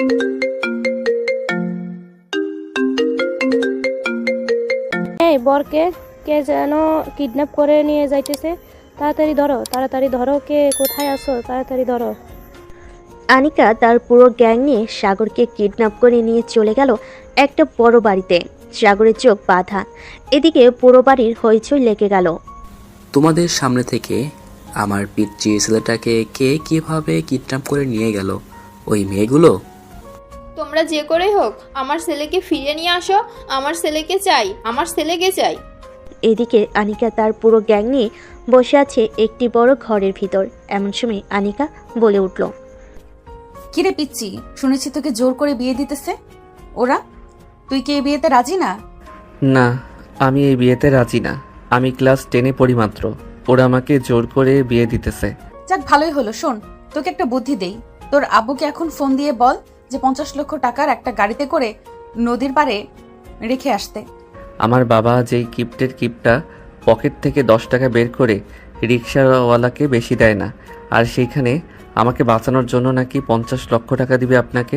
এই বরকে কে যেন কিডন্যাপ করে নিয়ে যাইতেছে। তাড়াতাড়ি ধরো, কে কোথায় আছো, তাড়াতাড়ি ধরো। আনিকা তার পুরো গ্যাং নিয়ে সাগরকে কিডন্যাপ করে নিয়ে চলে গেল একটা বড় বাড়িতে। সাগরের চোখ বাঁধা, এদিকে পুরো বাড়ির হইচই লেগে গেল। তোমাদের সামনে থেকে আমার পিচ্চি ছেলেটাকে কে কিভাবে কিডন্যাপ করে নিয়ে গেল? ওই মেয়েগুলো? তোমরা যে করেই হোক আমার ছেলেকে ফিরিয়ে নিয়ে আসো। আমার ছেলেকে চাই। এদিকে আনিকা তার পুরো গ্যাং নিয়ে বসে আছে একটি বড় ঘরের ভিতর। এমন সময় আনিকা বলে উঠল, কিরে পিচ্চি, শুনেছি তোকে জোর করে বিয়ে দিতেছে ওরা। তুই কি এই বিয়েতে রাজি না? না, আমি এই বিয়েতে রাজি না। আমি ক্লাস 10-এ পড়ি মাত্র। ওরা আমাকে জোর করে বিয়ে দিতেছে। যাক, ভালোই হলো। শোন, তোকে একটা বুদ্ধি দেই। তোর আব্বুকে এখন ফোন দিয়ে বল যে 50 লক্ষ টাকার একটা গাড়িতে করে নদীর পাড়ে রেখে আসতে। আমার বাবা যেই কিপটা পকেট থেকে 10 টাকা বের করে রিক্সাওয়ালাকে বেশি দেয় না, আর সেইখানে আমাকে বাঁচানোর জন্য নাকি 50 লক্ষ টাকা দিবে আপনাকে।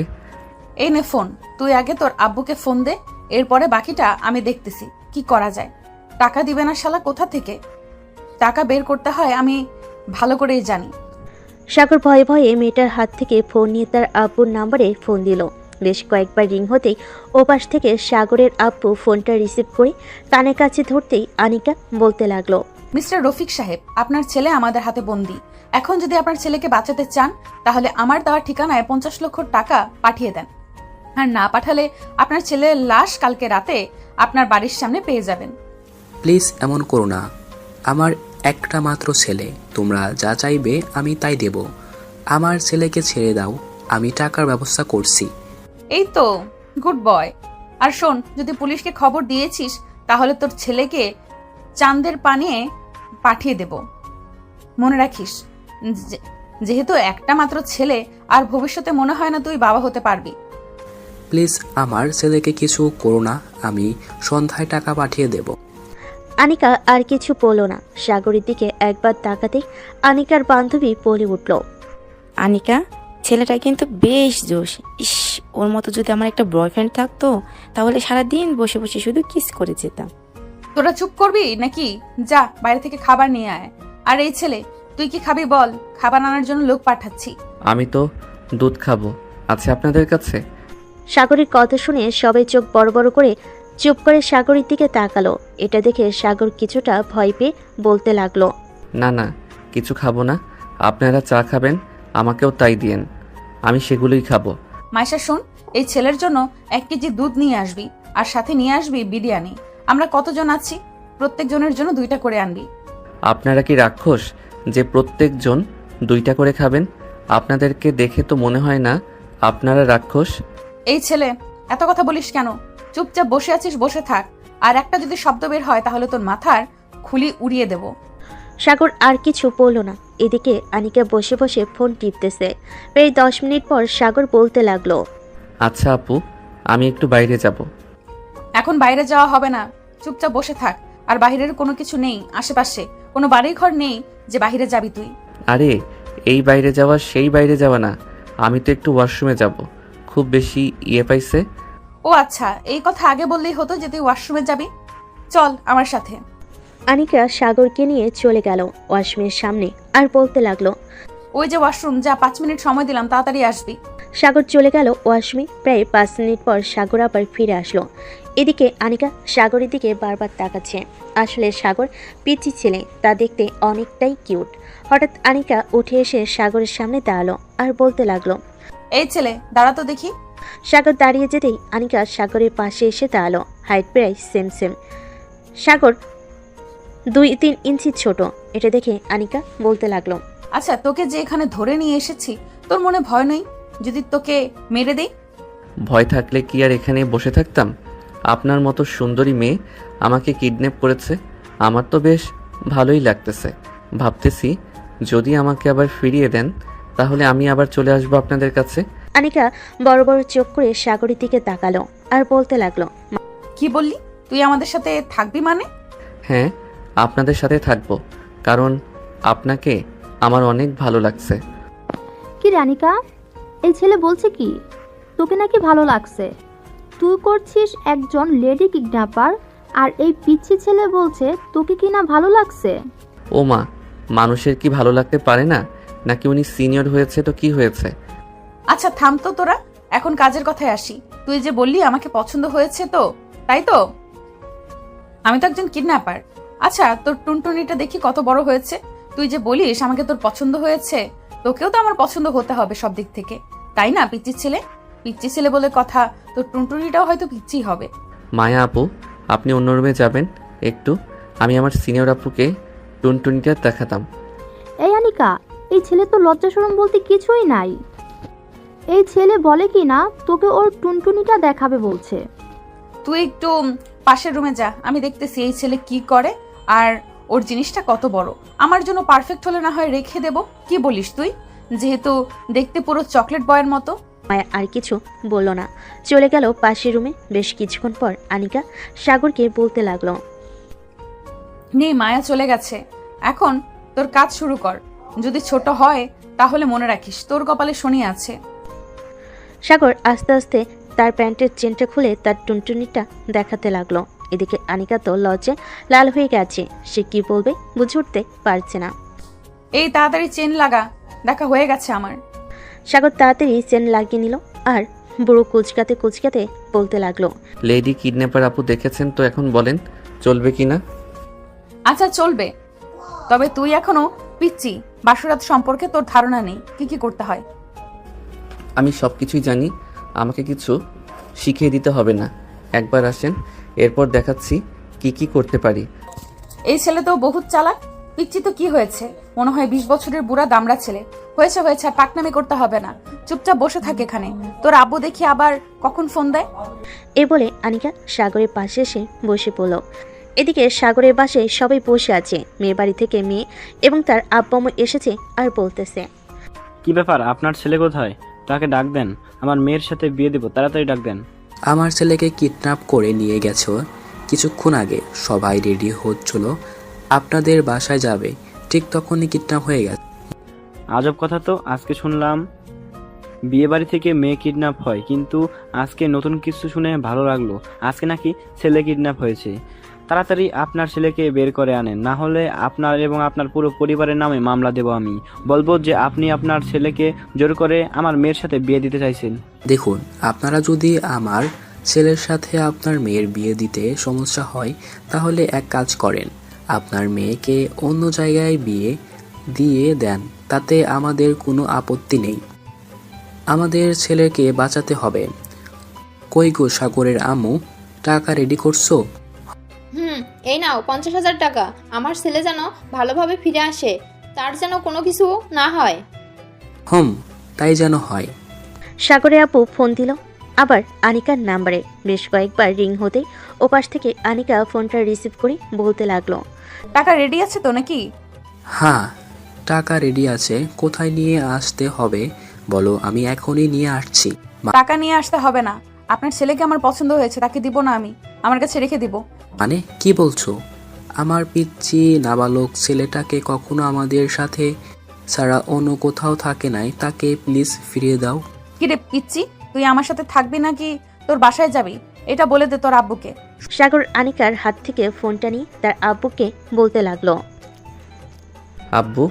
এই নে ফোন, তুই আগে তোর আব্বুকে ফোন দে, এরপরে বাকিটা আমি দেখতেছি কি করা যায়। টাকা দিবে না শালা, কোথা থেকে টাকা বের করতে হয় আমি ভালো করেই জানি। সাগর ভয়ে ভয়ে মেয়েটার হাত থেকে ফোন নিয়ে তার আব্বুর নাম্বারে ফোন দিল। বেশ কয়েকবার রিং হতেই ওপাশ থেকে সাগরের আব্বু ফোনটা রিসিভ করে কানের কাছে ধরতেই আনিকা বলতে লাগলো, মিস্টার রফিক সাহেব, আপনার ছেলে আমাদের হাতে বন্দি। এখন যদি আপনার ছেলেকে বাঁচাতে চান তাহলে আমার দেওয়ার ঠিকানায় 50 লক্ষ টাকা পাঠিয়ে দেন, আর না পাঠালে আপনার ছেলের লাশ কালকে রাতে আপনার বাড়ির সামনে পেয়ে যাবেন। প্লিজ এমন করো না। আমার একটা মাত্র ছেলে, তোমরা যা চাইবে আমি তাই দেব। আমার ছেলেকে ছেড়ে দাও, আমি টাকার ব্যবস্থা করছি। এই তো, গুড বয়। আর শোন, যদি পুলিশকে খবর দিয়েছিস তাহলে তোর ছেলেকে চাঁদের পানিয়ে পাঠিয়ে দেব। মনে রাখিস, যেহেতু একটা মাত্র ছেলে, আর ভবিষ্যতে মনে হয় না তুই বাবা হতে পারবি। প্লিজ আমার ছেলেকে কিছু করো না, আমি সন্ধ্যায় টাকা পাঠিয়ে দেব। আনিকা আর কিছু বলল না। সাগরের দিকে একবার তাকাতেই আনিকার বান্ধবী বলে উঠল, আনিকা, ছেলেটা কিন্তু বেশ জোশ। ইস, ওর মতো যদি আমার একটা বয়ফ্রেন্ড থাকতো তাহলে সারাদিন বসে বসে শুধু কিস করে যেতাম। তোরা চুপ করবি নাকি? যা, বাইরে থেকে খাবার নিয়ে আয়। আর এই ছেলে, তুই কি খাবি বল, খাবার আনার জন্য লোক পাঠাচ্ছি। আমি তো দুধ খাবো, আছে আপনাদের কাছে? সাগরের কথা শুনে সবাই চোখ বড় বড় করে চুপ করে সাগরের দিকে তাকালো। এটা দেখে সাগর কিছুটা ভয় পেয়ে বলতে লাগলো, না না, কিছু খাবো না। আপনারা চা খাবেন, আমাকেও তাই দিয়েন, আমি সেগুলোই খাবো। মাইশা শোন, এই ছেলের জন্য 1 কেজি দুধ নিয়ে আসবি, আর সাথে নিয়ে আসবি বিরিয়ানি। আমরা কতজন আছি, প্রত্যেক জনের জন্য 2টা করে আনবি। আপনারা কি রাক্ষস যে প্রত্যেকজন 2টা করে খাবেন? আপনাদেরকে দেখে তো মনে হয় না আপনারা রাক্ষস। এই ছেলে, এত কথা বলিস কেন? চুপচাপ বসে আছিস, বসে থাক। আর একটা যদি শব্দ বের হয় তাহলে তোর মাথার খুলি উড়িয়ে দেব। সাগর আর কিছু বলল না। এদিকে আনিকা বসে বসে ফোন টিপতেছে। প্রায় 10 মিনিট পর সাগর বলতে লাগলো, আচ্ছা আপু, আমি একটু বাইরে যাব। এখন বাইরে যাওয়া হবে না, চুপচাপ বসে থাক। আর বাইরের কোনো কিছু নেই আশেপাশে, কোনো বাড়ি ঘর নেই যে বাইরে যাবি তুই। আরে, এই বাইরে যাওয়া সেই বাইরে যাওয়া না, আমি তো একটু ওয়াশরুমে যাব, খুব বেশি পাইছে। ও আচ্ছা, এই কথা আগে বললেই হতো যে তুই ওয়াশরুমে যাবি। চল আমার সাথে। আনিকা সাগরকে নিয়ে চলে গেল ওয়াশরুমের সামনে আর বলতে লাগলো, ওই যে ওয়াশরুম, যা, 5 মিনিট সময় দিলাম, তাড়াতাড়ি আসবি। সাগর চলে গেল ওয়াশরুমে। প্রায় 5 মিনিট পর সাগর আবার ফিরে আসলো। এদিকে আনিকা সাগরের দিকে বারবার তাকাচ্ছে। আসলে সাগর পিচ্চি ছেলে, তা দেখতে অনেকটাই কিউট। হঠাৎ আনিকা উঠে এসে সাগরের সামনে দাঁড়ালো আর বলতে লাগলো, এই ছেলে, দাঁড়া তো দেখি। সাগর দাঁড়িয়ে যেতেই আনিকা সাগরের পাশে এসে দাঁড়ালো। হাইট প্রায় সেম। সাগর 2-3 ইঞ্চি ছোট। এটা দেখে আনিকা বলতে লাগলো, আচ্ছা, তোকে যে এখানে ধরে নিয়ে এসেছি, তোর মনে ভয় নেই যদি তোকে মেরে দেই? ভয় থাকলে কি আর এখানে বসে থাকতাম? আপনার মতো সুন্দরী মেয়ে আমাকে কিডন্যাপ করেছে, আমার তো বেশ ভালোই লাগতেছে। ভাবতেছি যদি আমাকে আবার ফিরিয়ে দেন তাহলে আমি আবার চলে আসবো আপনাদের কাছে। আনিকা বড় বড় চোখ করে সাগরের দিকে তাকালো আর বলতে লাগলো, কি বললি? তুই আমাদের সাথে থাকবি মানে? হ্যাঁ, আপনাদের সাথে থাকবো, কারণ আপনাকে আমার অনেক ভালো লাগছে। কি রানিকা, এই ছেলে বলছে কি? তোকে নাকি ভালো লাগছে। তুই করছিস একজন লেডি কিডন্যাপার, আর এই পিচ্ছি ছেলে বলছে তোকে কি না ভালো লাগছে। ও মা, মানুষের কি ভালো লাগতে পারে না? নাকি উনি সিনিয়র হয়েছে তো কি হয়েছে? আচ্ছা থাম তো তোরা, এখন কাজের কথায় আসি। তুই যে বললি আমাকে পছন্দ হয়েছে, তো তাই তো? আমি তো একজন কিডন্যাপার। আচ্ছা, তোর টুনটুনিটা দেখি কত বড় হয়েছে। তুই যে বলিস আমাকে তোর পছন্দ হয়েছে, তোকেও তো আমার পছন্দ হতে হবে সব দিক থেকে, তাই না? পিচ্চি ছেলে, পিচ্চি ছেলে বলে কথা, তোর টুনটুনিটাও হয়তো পিচ্চি হবে। মায়া আপু, আপনি অন্য রুমে যাবেন একটু, আমি আমার সিনিয়র আপুকে টুনটুনিটা দেখাতাম। এই আনিকা, এই ছেলে তো লজ্জা শরম বলতে কিছুই নাই। এই ছেলে বলে কি না তোকে ওর টুনটুনিটা দেখাবে বলছে। তুই একটু পাশের রুমে যা, আমি দেখতেছি এই ছেলে কি করে আর ওর জিনিসটা কত বড়। আমার জন্য পারফেক্ট হলে না হয় রেখে দেব, কি বলিস তুই? যেহেতু দেখতে পুরো চকলেট বয়ের মতো। মায়া আর কিছু বলল না, চলে গেল পাশের রুমে। বেশ কিছুক্ষণ পর আনিকা সাগরকে বলতে লাগলো, নেই, মায়া চলে গেছে, এখন তোর কাজ শুরু কর। যদি ছোট হয় তাহলে মনে রাখিস তোর কপালে শনি আছে। সাগর আস্তে আস্তে তার প্যান্টের চেনটা খুলে তার টুনটুনিটা দেখাতে লাগলো। এদিকে আনিকা তো লজ্জে লাল হয়ে গেছে, সে কি বলবে বুঝে উঠতে পারছে না। এই তাড়াতাড়ি চেন লাগা, দেখা হয়ে গেছে আমার। সাগর তাড়াতাড়ি চেন লাগিয়ে নিল আর বুড়ো কুচকাতে কুচকাতে বলতে লাগলো, লেডি কিডন্যাপার আপু দেখেছেন তো, এখন বলেন চলবে কি না? আচ্ছা চলবে, তবে তুই এখনো পিচ্ছি, বাসরাত সম্পর্কে তোর ধারণা নেই কি কি করতে হয়। আমি সব কিছুই জানি, আমাকে কিছু শিখিয়ে দিতে হবে না। একবার আসেন, এরপর দেখাচ্ছি কি কি করতে পারি। এই ছেলে তো বহুত চালাক। পিচ্ছি তো কি হয়েছে, মনে হয় 20 বছরের বুড়া দামড়া ছেলে। হয়েছে হয়েছে, আর পাকনামি করতে হবে না, চুপচাপ বসে থাকে এখানে। তোর আব্বু দেখি আবার কখন ফোন দেয়। এ বলে আনিকা সাগরের পাশে এসে বসে পড়ল। এদিকে সাগরের বাসায় সবাই বসে আছে। মেয়ের বাড়ি থেকে মেয়ে এবং তার আব্বা এসেছে আর বলতেছে, কি ব্যাপার, আপনার ছেলে কোথায়? তাকে ডাক দেন, আমার মেয়ের সাথে বিয়ে দেব, তাড়াতাড়ি ডাক দেন। আমার ছেলেকে কিডন্যাপ করে নিয়ে গেছো কিছুক্ষণ আগে, সবাই রেডি হচ্ছিল আপনাদের বাসায় যাবে, ঠিক তখনই কিডন্যাপ হয়ে গেছে। আজব কথা তো, আজকে শুনলাম বিয়ে বাড়ি থেকে মেয়ে কিডন্যাপ হয়, কিন্তু আজকে নতুন কিছু শুনে ভালো লাগলো, আজকে নাকি ছেলে কিডন্যাপ হয়েছে। তাড়াতাড়ি আপনার ছেলেকে বের করে আনেন, না হলে আপনার এবং আপনার পুরো পরিবারের নামে মামলা দেব। আমি বলবো যে আপনি আপনার ছেলেকে জোর করে আমার মেয়ের সাথে বিয়ে দিতে চাইছেন। দেখুন, আপনারা যদি আমার ছেলের সাথে আপনার মেয়ের বিয়ে দিতে সমস্যা হয়, তাহলে এক কাজ করেন, আপনার মেয়েকে অন্য জায়গায় বিয়ে দিয়ে দেন, তাতে আমাদের কোনো আপত্তি নেই। আমাদের ছেলেকে বাঁচাতে হবে। কই গো সাগরের আম্মু, টাকা রেডি করছো? এই নাও 50,000 টাকা। আমার ছেলে যেন ভালোভাবে ফিরে আসে, তার যেন কোনো কিছু না হয়। তাই যেন হয়। সাগরের আপু ফোন দিল আবার আনিকার নাম্বারে। বেশ কয়েকবার রিং হতে ওপাশ থেকে আনিকা ফোনটা রিসিভ করে বলতে লাগলো, টাকা রেডি আছে তো নাকি? হ্যাঁ, টাকা রেডি আছে। কোথায় নিয়ে আসতে হবে বলো, আমি এখনই নিয়ে আসছি। টাকা নিয়ে আসতে হবে না, আপনার ছেলেকে আমার পছন্দ হয়েছে, তাকে দিব না, আমি আমার কাছে রেখে দিব। মানে কি বলছো? আমার পিচ্চি নাবালক ছেলেটাকে কখনো আমাদের সাথে ছাড়া অন্য কোথাও থাকে নাই, তাকে প্লিজ ফিরিয়ে দাও। কিরে পিচ্ছি, তুই আমার সাথে থাকবি নাকি তোর বাসায় যাবি, এটা বলে দে তোর আব্বুকে। সাগর আনিকার হাত থেকে ফোনটা নিয়ে তার আব্বুকে বলতে লাগলো, আব্বু,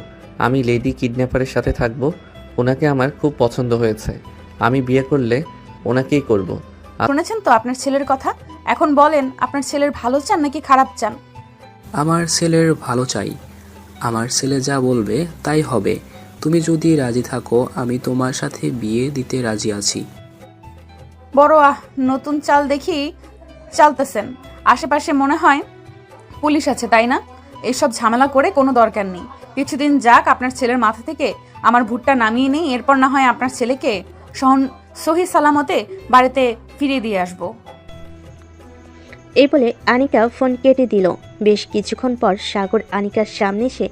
আমি লেডি কিডন্যাপারের সাথে থাকবো, ওনাকে আমার খুব পছন্দ হয়েছে, আমি বিয়ে করলে ওনাকেই করব। শুনেছেন তো আপনার ছেলের কথা, এখন বলেন আপনার ছেলের ভালো চান নাকি খারাপ চান? আমার ছেলের ভালো চাই, আমার ছেলে যা বলবে তাই হবে। তুমি যদি রাজি থাকো, আমি তোমার সাথে বিয়ে দিতে রাজি আছি। বড় নতুন চাল দেখি চালতেছেন। আশেপাশে মনে হয় পুলিশ আছে, তাই না? এইসব ঝামেলা করে কোনো দরকার নেই, কিছুদিন যাক, আপনার ছেলের মাথা থেকে আমার ভুট্টা নামিয়ে নেই, এরপর না হয় আপনার ছেলেকে সহি সালামতে বাড়িতে ফিরিয়ে দিয়ে আসবো। এই বলে আনিকা ফোন কেটে দিল। বেশ কিছুক্ষণ পর সাগর আনিকার সামনে এসে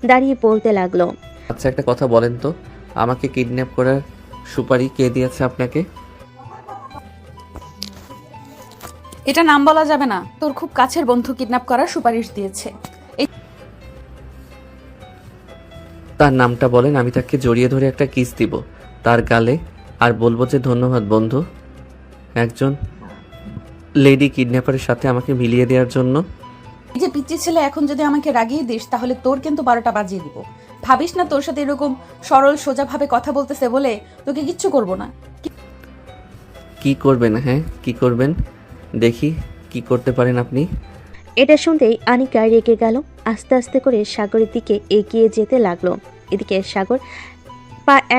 দাঁড়িয়ে বলতে লাগলো, আচ্ছা একটা কথা বলেন তো, আমাকে কিডন্যাপ করার সুপারি কে দিয়েছে আপনাকে? এটা নাম বলা যাবে না, তোর খুব কাছের বন্ধু কিডন্যাপ করার সুপারিশ দিয়েছে। তার নামটা বলেন, আমি তাকে জড়িয়ে ধরে একটা কিস দিব তার গালে, আর বলবো যে ধন্যবাদ বন্ধু, একজন লেডি কিডন্যাপারের সাথে আমাকে মিলিয়ে দেওয়ার জন্য। এই যে পিচ্চি ছেলে, এখন যদি আমাকে রাগিয়ে দিস তাহলে তোর কিন্তু 12টা বাজিয়ে দিব। ভাবিস না তোর সাথে এরকম সরল সোজাভাবে কথা বলতেছে বলে তোকে কিচ্ছু করব না। কি করবেন? হ্যাঁ, কি করবেন? দেখি কি করতে পারেন আপনি। এটা শুনতেই আনিকা রেগে গেল। আস্তে আস্তে করে সাগরের দিকে এগিয়ে যেতে লাগলো। এদিকে সাগর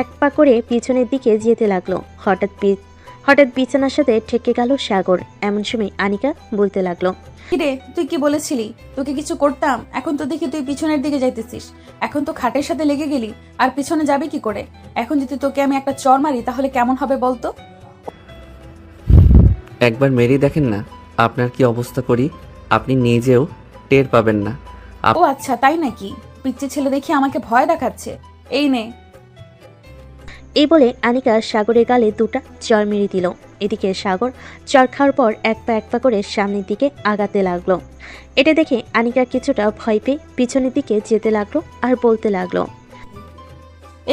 এক পা করে পিছনের দিকে যেতে লাগলো। হঠাৎ বিছানার সাথে ঠেকে গেল সাগর। এমন সময় আনিকা বলতে লাগলো, কিরে, তুই কি বলেছিলি তোকে কিছু করতাম? এখন তো দেখি তুই পিছনের দিকে যাইতেছিস। এখন তো খাটের সাথে লেগে গেলি, আর পিছনে যাবি কি করে? এখন যদি তোকে আমি একটা চড় মারি তাহলে কেমন হবে বলতো? একবার মেরেই দেখেন না আপনার কি অবস্থা করি, আপনি নিজেও টের পাবেন না। ও আচ্ছা, তাই নাকি? পিচ্চি ছেলে দেখি আমাকে ভয় দেখাচ্ছে। এই নে। এই বলে আনিকা সাগরের গালে 2টা চড় মেরে দিল। এদিকে সাগর চড় খাওয়ার পর এক পা করে সামনের দিকে আগাতে লাগলো। এটা দেখে আনিকা কিছুটা ভয় পেয়ে পিছনের দিকে যেতে লাগলো আর বলতে লাগলো,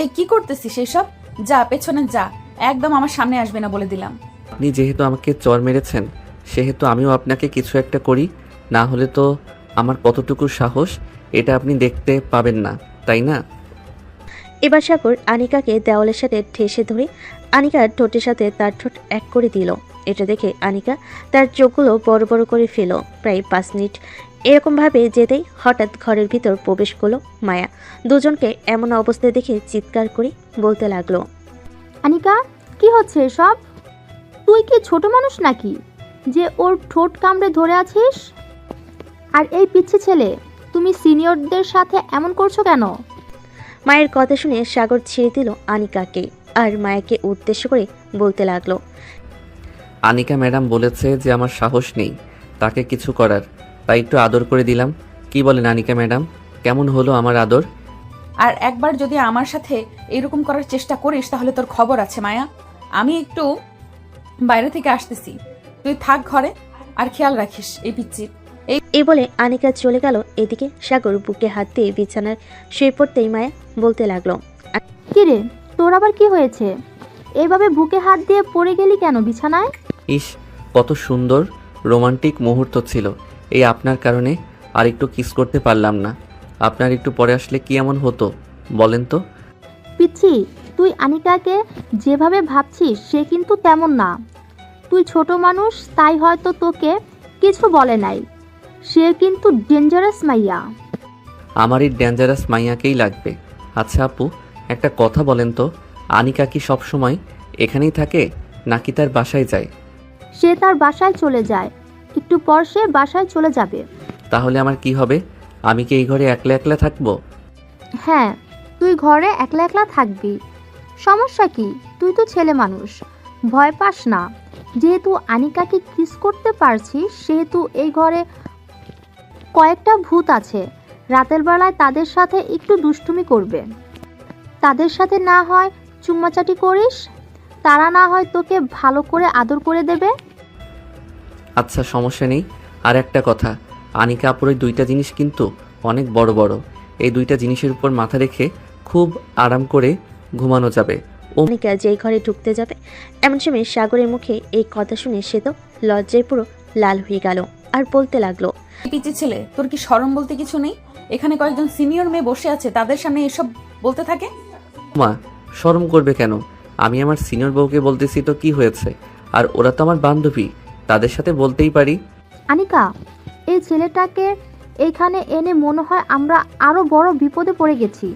এই কি করতেছিস এসব? যা, পেছনে যা, একদম আমার সামনে আসবে না বলে দিলাম। আপনি যেহেতু আমাকে চর মেরেছেন সেহেতু আমিও আপনাকে কিছু একটা করি, না হলে তো আমার কতটুকু সাহস এটা আপনি দেখতে পাবেন না, তাই না? এবার সাগর আনিকাকে দেওয়ালের সাথে ঠেসে ধরে আনিকার ঠোঁটের সাথে তার ঠোঁট এক করে দিল। এটা দেখে আনিকা তার চোখগুলো বড় বড় করে ফেল। প্রায় 5 মিনিট এরকমভাবে যেতেই হঠাৎ ঘরের ভিতর প্রবেশ করলো মায়া। দুজনকে এমন অবস্থায় দেখে চিৎকার করে বলতে লাগলো, আনিকা, কি হচ্ছে এসব? তুই কি ছোট মানুষ নাকি যে ওর ঠোঁট কামড়ে ধরে আছিস? আর এই পিচ্ছি ছেলে, তুমি সিনিয়রদের সাথে এমন করছো কেন? মায়ের কথা শুনে সাগর ছেড়ে দিল আনিকাকে আর মায়াকে উদ্দেশ্য করে বলতে লাগলো, আনিকা ম্যাডাম বলেছে যে আমার সাহস নেই তাকে কিছু করার, তাই একটু আদর করে দিলাম। কি বলেন আনিকা ম্যাডাম, কেমন হলো আমার আদর? আর একবার যদি আমার সাথে এরকম করার চেষ্টা করিস তাহলে তোর খবর আছে মায়া। আমি একটু বাইরে থেকে আসতেছি, তুই থাক ঘরে, আর খেয়াল রাখিস এই পিচ্চির। এই বলে আনিকা চলে গেল। এদিকে সাগর বুকে হাত দিয়ে বিছানার শুয়ে পড়তেই মায়া বলতে লাগলো, কিরে, তোর আবার কি হয়েছে? এইভাবে বুকে হাত দিয়ে পড়ে গেলি কেন বিছানায়? ইস, কত সুন্দর রোমান্টিক মুহূর্ত ছিল, এই আপনার কারণে আর একটু কিস করতে পারলাম না। আপনার একটু পরে আসলে কি এমন হতো বলেন তো? পিচ্ছি, তুই আনিকাকে যেভাবে ভাবছিস সে কিন্তু তেমন না। তুই ছোট মানুষ, তাই হয়তো তোকে কিছু বলে নাই। সে কিন্তু ডেঞ্জারাস মাইয়া। আমার এই ডেঞ্জারাস মাইয়াকেই লাগবে। আচ্ছা আপু, একটা কথা বলেন তো, আনিকা কি সবসময় এখানেই থাকে নাকি তার বাসায় যায়? সে তার বাসায় চলে যায়, একটু পর সে বাসায় চলে যাবে। তাহলে আমার কি হবে? আমি কি এই ঘরে একলা একলা থাকবো? হ্যাঁ, তুই ঘরে একলা একলা থাকবি। সমস্যা কি? তুই তো ছেলে মানুষ, ভয় পাস না। যেহেতু আনিকাকে কিস করতে পারছিস সেহেতু এই ঘরে কয়েকটা ভূত আছে। রাতের বেলায় তাদের সাথে একটু দুষ্টুমি করবে। তাদের সাথে না হয় চুম্মাচাটি করিস, তারা না হয় তোকে ভালো করে আদর করে দেবে। আচ্ছা, সমস্যা নেই। আর একটা কথা, আনিকা আপুর ওই 2টা জিনিস কিন্তু অনেক বড় বড়, এই 2টা জিনিসের উপর মাথা রেখে খুব আরাম করে ঘুমানো যাবে। আনিকা যেই ঘরে ঢুকতে যাবে এমন সময় সাগরের মুখে এই কথা শুনে সে তো লজ্জায় পুরো লাল হয়ে গেল আর বলতে লাগলো, পিচ্চি ছেলে, তোর কি শরম বলতে কিছু নেই? এখানে কয়েকজন সিনিয়র মেয়ে বসে আছে, তাদের সামনে এসব বলতে থাকে? মা, শরম করবে কেন? আমি আমার সিনিয়র বউকে বলতেছি তো কি হয়েছে? আর ওরা তো আমার বান্ধবী, তাদের সাথে বলতেই পারি। আনিকা, এই ছেলেটাকে এইখানে এনে মনে হয় আমরা আরো বড় বিপদে পড়ে গেছি।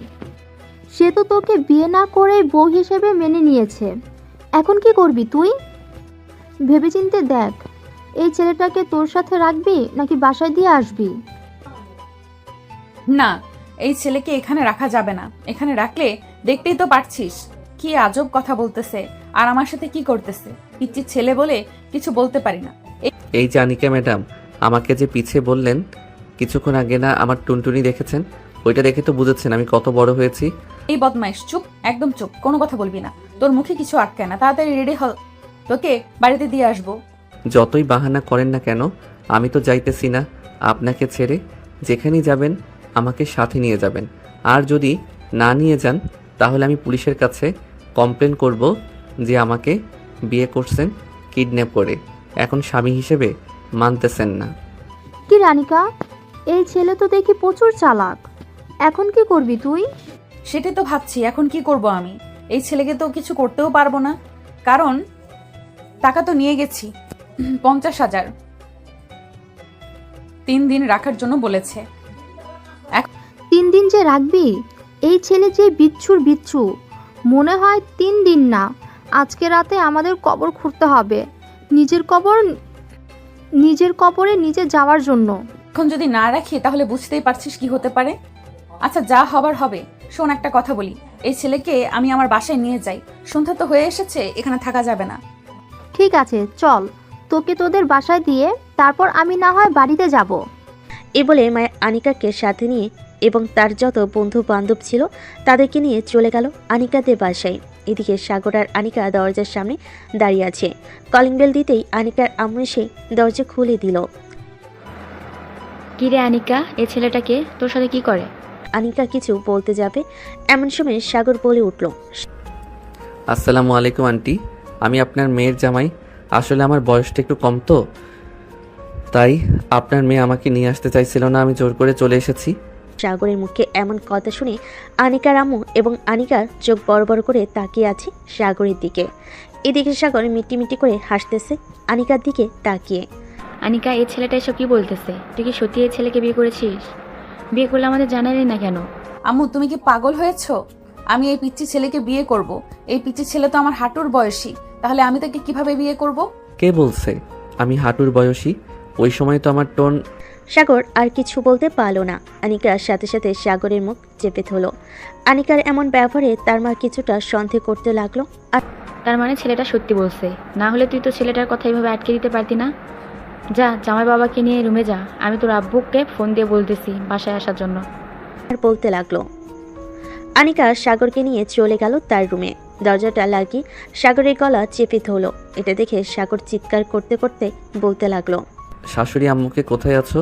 সে তো তোকে বিয়ে না করে বউ হিসেবে মেনে নিয়েছে। এখন কি করবি তুই? ভেবেচিন্তে দেখ, এই ছেলেটাকে তোর সাথে রাখবি নাকি বাসায় দিয়ে আসবি? না, এই ছেলেকে এখানে রাখা যাবে না। এখানে রাখলে দেখতেই তো পারছিস কি আজব কথা বলতেছে আর আমার সাথে কি করতেছে। পিচ্চির ছেলে বলে কিছু বলতে পারি না। এই যে আনিকা ম্যাডাম, আমাকে যে পিছে বললেন কিছুক্ষণ আগে না আমার টুনটুনি দেখেছেন, ওইটা দেখে তো বুঝেছেন আমি কত বড় হয়েছি। এই বদমাইশ, চুপ, একদম চুপ, কোনো কথা বলবি না। তোর মুখে কিছু আটকায় না, তাড়াতাড়ি রেডি হ, তোকে বাড়িতে দিয়ে আসবো। যতই বাহানা করেন না কেন, আমি তো যাইতেছি না আপনাকে ছেড়ে। যেখানেই যাবেন আমাকে সাথে নিয়ে যাবেন, আর যদি না নিয়ে যান তাহলে আমি পুলিশের কাছে কমপ্লেন করব যে আমাকে বিয়ে করছেন কিডন্যাপ করে, এখন স্বামী হিসেবে মানতেছেন না। কি রানিকা, এই ছেলে তো দেখি প্রচুর চালাক। এখন কি করবি তুই? সেটাই তো ভাবছি, এখন কি করব আমি? এই ছেলেকে তো কিছু করতেও পারবো না, কারণ টাকা তো নিয়ে গেছি 50,000, 3 দিন রাখার জন্য বলেছে। 3 দিন যে রাখবি? এই ছেলে যে বিচ্ছু। মনে হয় 3 দিন না, আজকে রাতে আমাদের কবর খুঁড়তে হবে, নিজের কবরে নিজে যাওয়ার জন্য। এখন যদি না রাখি তাহলে বুঝতেই পারছিস কি হতে পারে। আচ্ছা, যা হবার হবে। শোন, একটা কথা বলি, এই ছেলেকে আমি আমার বাসায় নিয়ে যাই। সন্ধ্যা তো হয়ে এসেছে, এখানে থাকা যাবে না। ঠিক আছে, চল, তোকে তোদের বাসায় দিয়ে তারপর আমি না হয় বাড়িতে যাব। এ বলে মায়া আনিকাকে সাথে নিয়ে এবং তার যত বন্ধু বান্ধব ছিল তাদেরকে নিয়ে চলে গেল আনিকাদের বাসায়। এদিকে সাগর আর আনিকা দরজার সামনে দাঁড়িয়ে আছে। কলিং বেল দিতেই আনিকার আম্মু এসে দরজা খুলে দিল। কিরে আনিকা, এই ছেলেটাকে তোর সাথে কি করে? আনিকা কিছু বলতে যাবে এমন সময় সাগর বলে উঠল, আসসালামু আলাইকুম আন্টি, আমি আপনার মেয়ের জামাই। আসলে আমার বয়সটা একটু কম তো, তাই আপনার মেয়ে আমাকে নিয়ে আসতে চাইছিল না, আমি জোর করে চলে এসেছি। সাগরের মুখে এমন কথা শুনে আনিকার আম্মু এবং আনিকার চোখ বড় বড় করে তাকিয়ে আছে সাগরের দিকে। এদিকে সাগর মিটি করে হাসতেছে আনিকার দিকে তাকিয়ে। আনিকা, এই ছেলেটা এসব কি বলতেছে? তুই কি সত্যি এই ছেলেকে বিয়ে করেছিস? বিয়ে করলে আমাদের জানালি না কেন? আম্মু, তুমি কি পাগল হয়েছো? আমি এই পিচ্চি ছেলেকে বিয়ে করব? এই পিচ্চি ছেলে তো আমার হাঁটুর বয়সী, তাহলে আমি তাকে কিভাবে বিয়ে করব? কে বলছে আমি হাঁটুর বয়সী? ওই সময় তো আমার টোন। সাগর আর কিছু বলতে পারল না। আনিকার সাথে সাথে সাগরের মুখ চেপে ধরল। আনিকার এমন ব্যবহারে তার মা কিছুটা সন্দেহ করতে লাগলো। আর তার মানে ছেলেটা সত্যি বলছে, না হলে তুই তো ছেলেটার কথা এইভাবে আটকে দিতে পারতি না। যা, জামাই বাবাকে নিয়ে রুমে যা, আমি তোর আব্বুকে ফোন দিয়ে বলতেছি বাসায় আসার জন্য। বলতে লাগলো। আনিকা সাগরকে নিয়ে চলে গেল তার রুমে। দরজাটা লাগিয়ে সাগরের গলা চেপে ধরল। এটা দেখে সাগর চিৎকার করতে করতে বলতে লাগলো, শাশুড়ি আম্মুকে কোথায় আছো?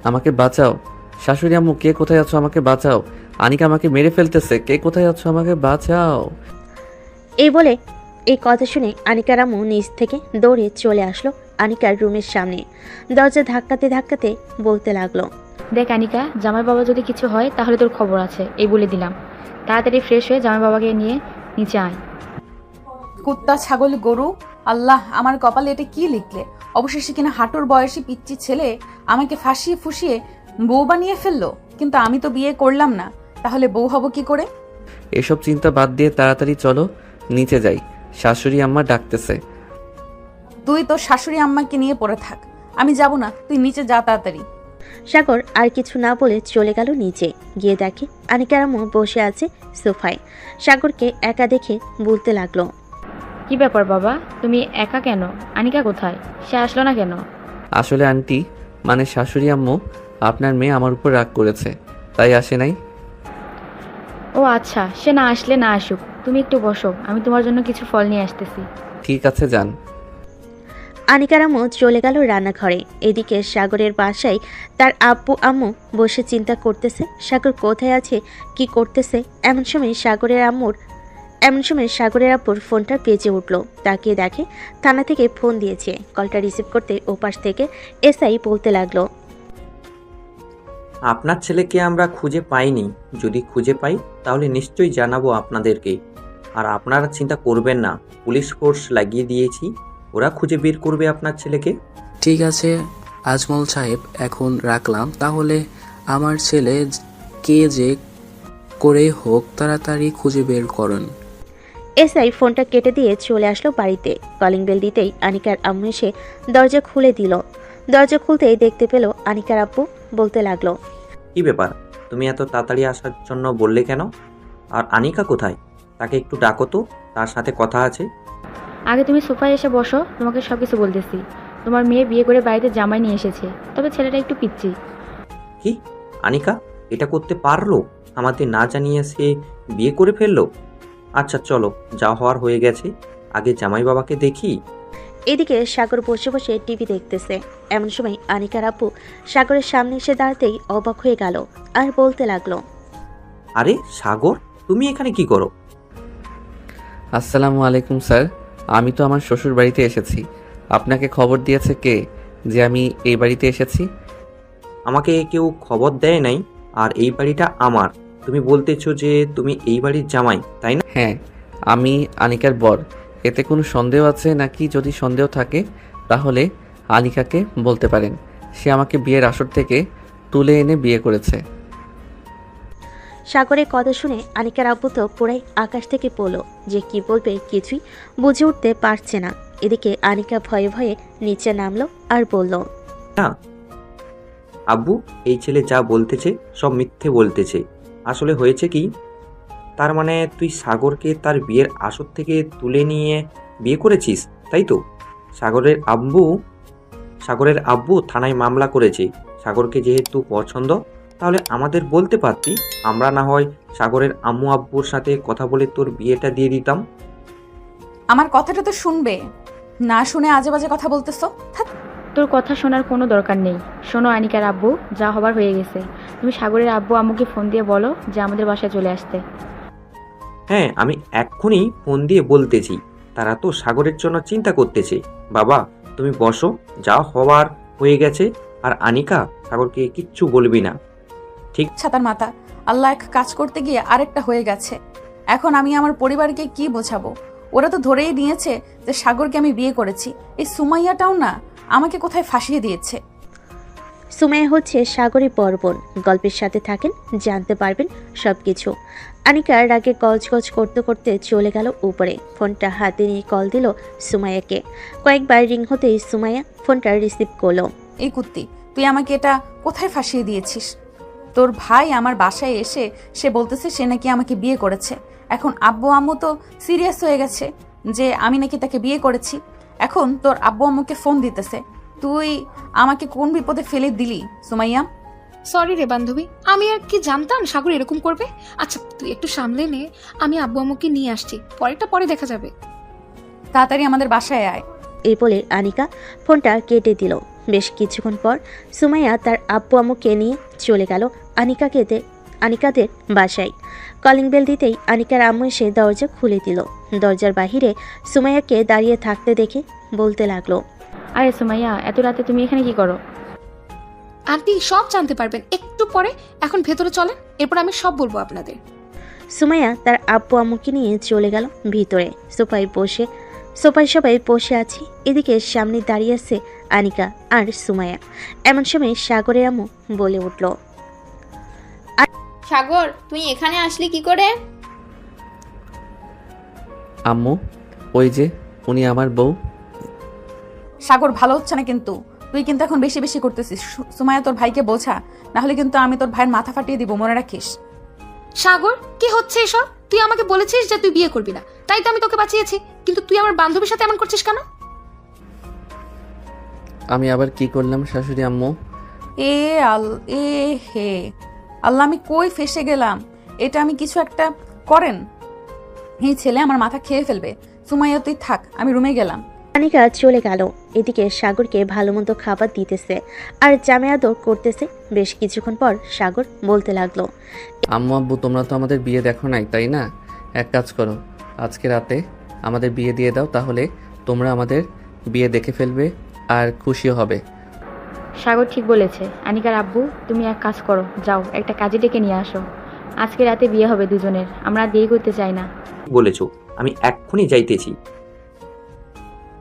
আমাকে বাঁচাও। শাশুড়ি আম্মু, কে কোথায় আছো? আমাকে বাঁচাও। আনিকা আমাকে মেরে ফেলতেছে, কে কোথায় আছো? আমাকে বাঁচাও। এই বলে এই কথা শুনে আনিকার আম্মু নিচ থেকে দৌড়ে চলে আসলো আনিকার রুমের সামনে। দরজা ধাক্কাতে বলতে লাগলো, দেখ আনিকা, জামাই বাবা যদি কিছু হয় তাহলে তোর খবর আছে, এই বলে দিলাম। তাড়াতাড়ি ফ্রেশ হয়ে জামাই বাবাকে নিয়ে নিচে আয়। কুত্তা, ছাগল, গরু, আল্লাহ, আমার কপালে এটা কি লিখলে? অবশেষে কিনা হাঁটুর বয়সী পিচ্চি ছেলে আমাকে ফাঁসিয়ে ফুসিয়ে বউ বানিয়ে ফেললো। কিন্তু আমি তো বিয়ে করলাম না, তাহলে বউ হব কি করে? এসব চিন্তা বাদ দিয়ে তাড়াতাড়ি চলো নিচে যাই, শাশুড়ি আম্মা ডাকতেছে। তুই তোর শাশুড়ি আম্মাকে নিয়ে পড়ে থাক, আমি যাব না, তুই নিচে যা তাড়াতাড়ি। সাগর আর কিছু না বলে চলে গেল নিচে। গিয়ে দেখে আনিকার আম্মু বসে আছে সোফায়। সাগরকে একা দেখে বলতে লাগলো, কি ব্যাপার বাবা, তুমি একা কেন? আনিকা কোথায়? সে আসলো না কেন? আসলে আন্টি, মানে শাশুড়ি আম্মু, আপনার মেয়ে আমার উপর রাগ করেছে, তাই আসে নাই। ও আচ্ছা, সে না আসলে না আসুক, তুমি একটু বসো, আমি তোমার জন্য কিছু ফল নিয়ে আসতেছি। ঠিক আছে, যান। আনিকার আম্মু চলে গেল রান্নাঘরে। এদিকে সাগরের বাসায় তার আব্বু আম্মু বসে চিন্তা করতেছে সাগর কোথায় আছে, কি করতেছে। এমন সময় সাগরের আব্বুর ফোনটা বেজে উঠল। তাকিয়ে দেখে থানা থেকে ফোন দিয়েছে। কলটা রিসিভ করতে ওপাশ থেকে এসআই বলতে লাগলো, আপনার ছেলেকে আমরা খুঁজে পাইনি, যদি খুঁজে পাই তাহলে নিশ্চয়ই জানাবো আপনাদেরকে। আর আপনারা চিন্তা করবেন না, পুলিশ ফোর্স লাগিয়ে দিয়েছি, ওরা খুঁজে বের করবে আপনার ছেলেকে। ঠিক আছে আজমল সাহেব, এখন রাখলাম তাহলে। আমার ছেলে কে যে করে হোক তাড়াতাড়ি খুঁজে বের করুন। এসআই ফোনটা কেটে দিয়ে চলে আসলো বাড়িতে। কলিং বেল দিতেই আনিকার আম্মু এসে দরজা খুলে দিল। দরজা খুলতেই দেখতে পেল আনিকার আব্বু বলতে লাগলো, কি ব্যাপার, তুমি এত তাড়াতাড়ি আসার জন্য বললে কেন? আর আনিকা কোথায়? তাকে একটু ডাকো তো, তার সাথে কথা আছে। আগে তুমি সোফায় এসে বসো, তোমাকে সব কিছু বলতেছি। তোমার মেয়ে বিয়ে করে বাড়িতে জামাই নিয়ে এসেছে, তবে ছেলেটা একটু পিচ্ছি। কি, আনিকা এটা করতে পারলো? আমাদের না জানিয়ে সে বিয়ে করে ফেললো? আচ্ছা চলো, যা হওয়ার হয়ে গেছে, আগে জামাই বাবাকে দেখি। এদিকে সাগর বসে বসে টিভি দেখতেছে। এমন সময় আনিকার আব্বু সাগরের সামনে এসে দাঁড়াতেই অবাক হয়ে গেল আর বলতে লাগলো, আরে সাগর, তুমি এখানে কি করো? আসসালামু আলাইকুম স্যার, আমি তো আমার শ্বশুর বাড়িতে এসেছি। আপনাকে খবর দিয়েছে কে যে আমি এই বাড়িতে এসেছি? আমাকে কেউ খবর দেয় নাই, আর এই বাড়িটা আমার। তুমি বলতেছো যে তুমি এই বাড়ির জামাই, তাই না? হ্যাঁ, আমি আনিকার বর। এতে কোনো সন্দেহ আছে নাকি? যদি সন্দেহ থাকে তাহলে আনিকাকে বলতে পারেন। সে আমাকে বিয়ের আসর থেকে তুলে এনে বিয়ে করেছে। সাগরের কথা শুনে আনিকার আব্বু তো পুরাই আকাশ থেকে পড়লো, যে কি বলবে কিছুই বুঝে উঠতে পারছে না। এদিকে আনিকা ভয়ে ভয়ে নিচে নামলো আর বলল, না আব্বু, এই ছেলে যা বলতেছে সব মিথ্যে বলতেছে। আসলে হয়েছে কি, তার মানে তুই সাগরকে তার বিয়ের আসর থেকে তুলে নিয়ে বিয়ে করেছিস, তাই তো? সাগরের আব্বু থানায় মামলা করেছে। সাগরকে যেহেতু পছন্দ, তাহলে আমাদের বলতে পারতি, আমরা না হয় সাগরের আম্মু আব্বুর সাথে কথা বলে তোর বিয়েটা দিয়ে দিতাম। আমার কথাটা তো শুনবে, না শুনে আজে বাজে কথা বলতেছো। তোর কথা শোনার কোনো দরকার নেই। শোনো আনিকার আব্বু, যা হবার হয়ে গেছে। তুমি সাগরের আব্বু আম্মুকে ফোন দিয়ে বলো যে আমাদের বাসায় চলে আসতে। হ্যাঁ, আমি এক্ষুনি ফোন দিয়ে বলতেছি। তারা তো সাগরের জন্য চিন্তা করতেছে। বাবা, তুমি বসো, যা হওয়ার হয়ে গেছে। আর আনিকা, সাগরকে কিচ্ছু বলবি না। ছাতার মাথা, আল্লাহ এক কাজ করতে গিয়ে আরেকটা হয়ে গেছে। এখন আমি আমার পরিবারকে কি বোঝাবো? ওরা তো ধরেই নিয়েছে যে সাগরকে আমি বিয়ে করেছি। এই সুমাইয়াটাও না আমাকে কোথায় ফাঁসিয়ে দিয়েছে। সুমাইয়া হচ্ছে সাগরের বড় বোন। গল্পের সাথে থাকেন, জানতে পারবেন সবকিছু। আনিকা রাগে গজগজ করতে করতে চলে গেল উপরে। ফোনটা হাতে নিয়ে কল দিল সুমাইয়াকে। কয়েকবার রিং হতেই সুমাইয়া ফোনটা রিসিভ করলো। এই কুত্তি, তুই আমাকে এটা কোথায় ফাঁসিয়ে দিয়েছিস? তোর ভাই আমার বাসায় এসে সে বলতেছে সে নাকি আমাকে বিয়ে করেছে। এখন আব্বু আম্মু তো সিরিয়াস হয়ে গেছে যে আমি নাকি তাকে বিয়ে করেছি। এখন তোর আব্বু আম্মুকে ফোন দিতেছে। তুই আমাকে কোন বিপদে ফেলে দিলি সুমাইয়া? সরি রে বান্ধবী, আমি আর কি জানতাম সাগর এরকম করবে। আচ্ছা তুই একটু সামলে নে, আমি আব্বু আম্মুকে নিয়ে আসছি, পরেরটা পরে দেখা যাবে। তাড়াতাড়ি আমাদের বাসায় আয়। এই বলে আনিকা ফোনটা কেটে দিল। বেশ কিছুক্ষণ পর সুমাইয়া তার আব্বু আম্মুকে নিয়ে চলে গেল আনিকাদের বাসায়। কলিং বেল দিতেই আনিকার আম্মু এসে দরজা খুলে দিল। দরজার বাহিরে সুমাইয়াকে দাঁড়িয়ে থাকতে দেখে বলতে লাগলো, আরে সুমাইয়া, এত রাতে তুমি এখানে কি করো? আন্টি সব জানতে পারবেন একটু পরে, এখন ভেতরে চলেন, এরপর আমি সব বলবো আপনাদের। সুমাইয়া তার আব্বু আম্মুকে নিয়ে চলে গেল ভিতরে। সোফায় সবাই বসে আছে। এদিকে সামনে দাঁড়িয়ে আছে আনিকা আর সুমাইয়া। এমন সময় সাগরের আম্মু বলে উঠল, সাগর, তুই এখানে আসলি কি করে? আম্মু, ওই যে উনি আমার বউ। সাগর, ভালো হচ্ছে না কিন্তু। তুই কিন্তু এখন বেশি বেশি করতেছিস। সুমাইয়া, তোর ভাইকে বোঝা, না হলে কিন্তু আমি তোর ভাইয়ের মাথা ফাটিয়ে দিব, মনে রাখিস। সাগর, কি হচ্ছে এসব? তুই আমাকে বলেছিস যে তুই বিয়ে করবি না, তাই তো আমি তোকে বাঁচিয়েছি, কিন্তু তুই আমার বান্ধবীর সাথে এমন করছিস কেন? আমি আবার কি করলাম শাশুড়ি আম্মু? হে আল্লাহ, আমি কই ফেসে গেলাম। এটা আমি কিছু একটা করেন, এই ছেলে আমার মাথা খেয়ে ফেলবে। সুমাইয়া, তুই থাক, আমি রুমে গেলাম। আনিকা চলে গেল। এদিকে সাগরকে ভালো মন্দ খাবার দিতেছে আর জামে আদর করতেছে। বেশ কিছুক্ষণ পর সাগর বলতে লাগলো, আম্মু আব্বু, তোমরা তো আমাদের বিয়ে দেখো নাই, তাই না? এক কাজ করো, আজকে রাতে আমাদের বিয়ে দিয়ে দাও, তাহলে তোমরা আমাদের বিয়ে দেখে ফেলবে আর খুশিও হবে। সাগর ঠিক বলেছে। আনিকার আব্বু, তুমি এক কাজ করো, যাও একটা কাজে ডেকে নিয়ে আসো। আজকে রাতে বিয়ে হবে দুজনের, আমরা আর দেরি করতে চাই না। বলেছো, আমি এক্ষুনি যাইতেছি।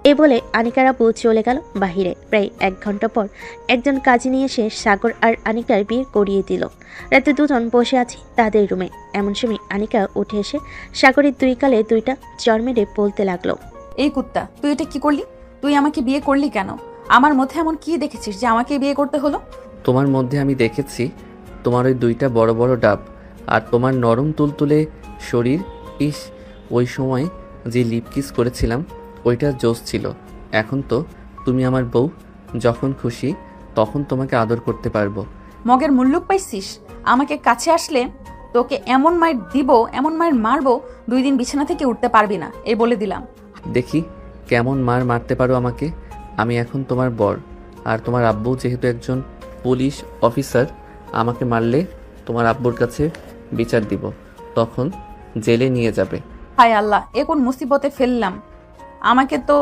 এ বলে আনিকার আব্বু চলে গেল বাহিরে। প্রায় 1 ঘন্টা পর একজন কাজী নিয়ে এসে সাগর আর আনিকার বিয়ে করিয়ে দিল। রাতে দুজন বসে আছে তাদের রুমে। এমন সময় আনিকা উঠে এসে সাগরের 2 গালে 2টা চড় মেরে বলতে লাগলো, এই কুত্তা, তুই এটা কি করলি? তুই আমাকে বিয়ে করলি কেন? আমার মধ্যে এমন কি দেখেছিস যে আমাকে বিয়ে করতে হলো? তোমার মধ্যে আমি দেখেছি তোমার ওই 2টা বড় বড় ডাব আর তোমার নরম তুলতুলে শরীর। ইস, ওই সময় যে লিপ কিস করেছিলাম ওইটা জোশ ছিল। এখন তো তুমি আমার বউ, যখন খুশি তখন তোমাকে আদর করতে পারবো। মগের মুল্লুক পাইছিস? আমাকে কাছে আসলে তোকে এমন মায়ের দিব, এমন মায়ের মারবো, 2 দিন বিছানা থেকে উঠতে পারবি না, এই বলে দিলাম। দেখি কেমন মার মারতে পারো আমাকে। আমি এখন তোমার বর, আর তোমার আব্বু যেহেতু একজন পুলিশ অফিসার, আমাকে মারলে তোমার আব্বুর কাছে বিচার দিব, তখন জেলে নিয়ে যাবে। হায় আল্লাহ, এ কোন মুসিবতে ফেললাম। আমাকে তো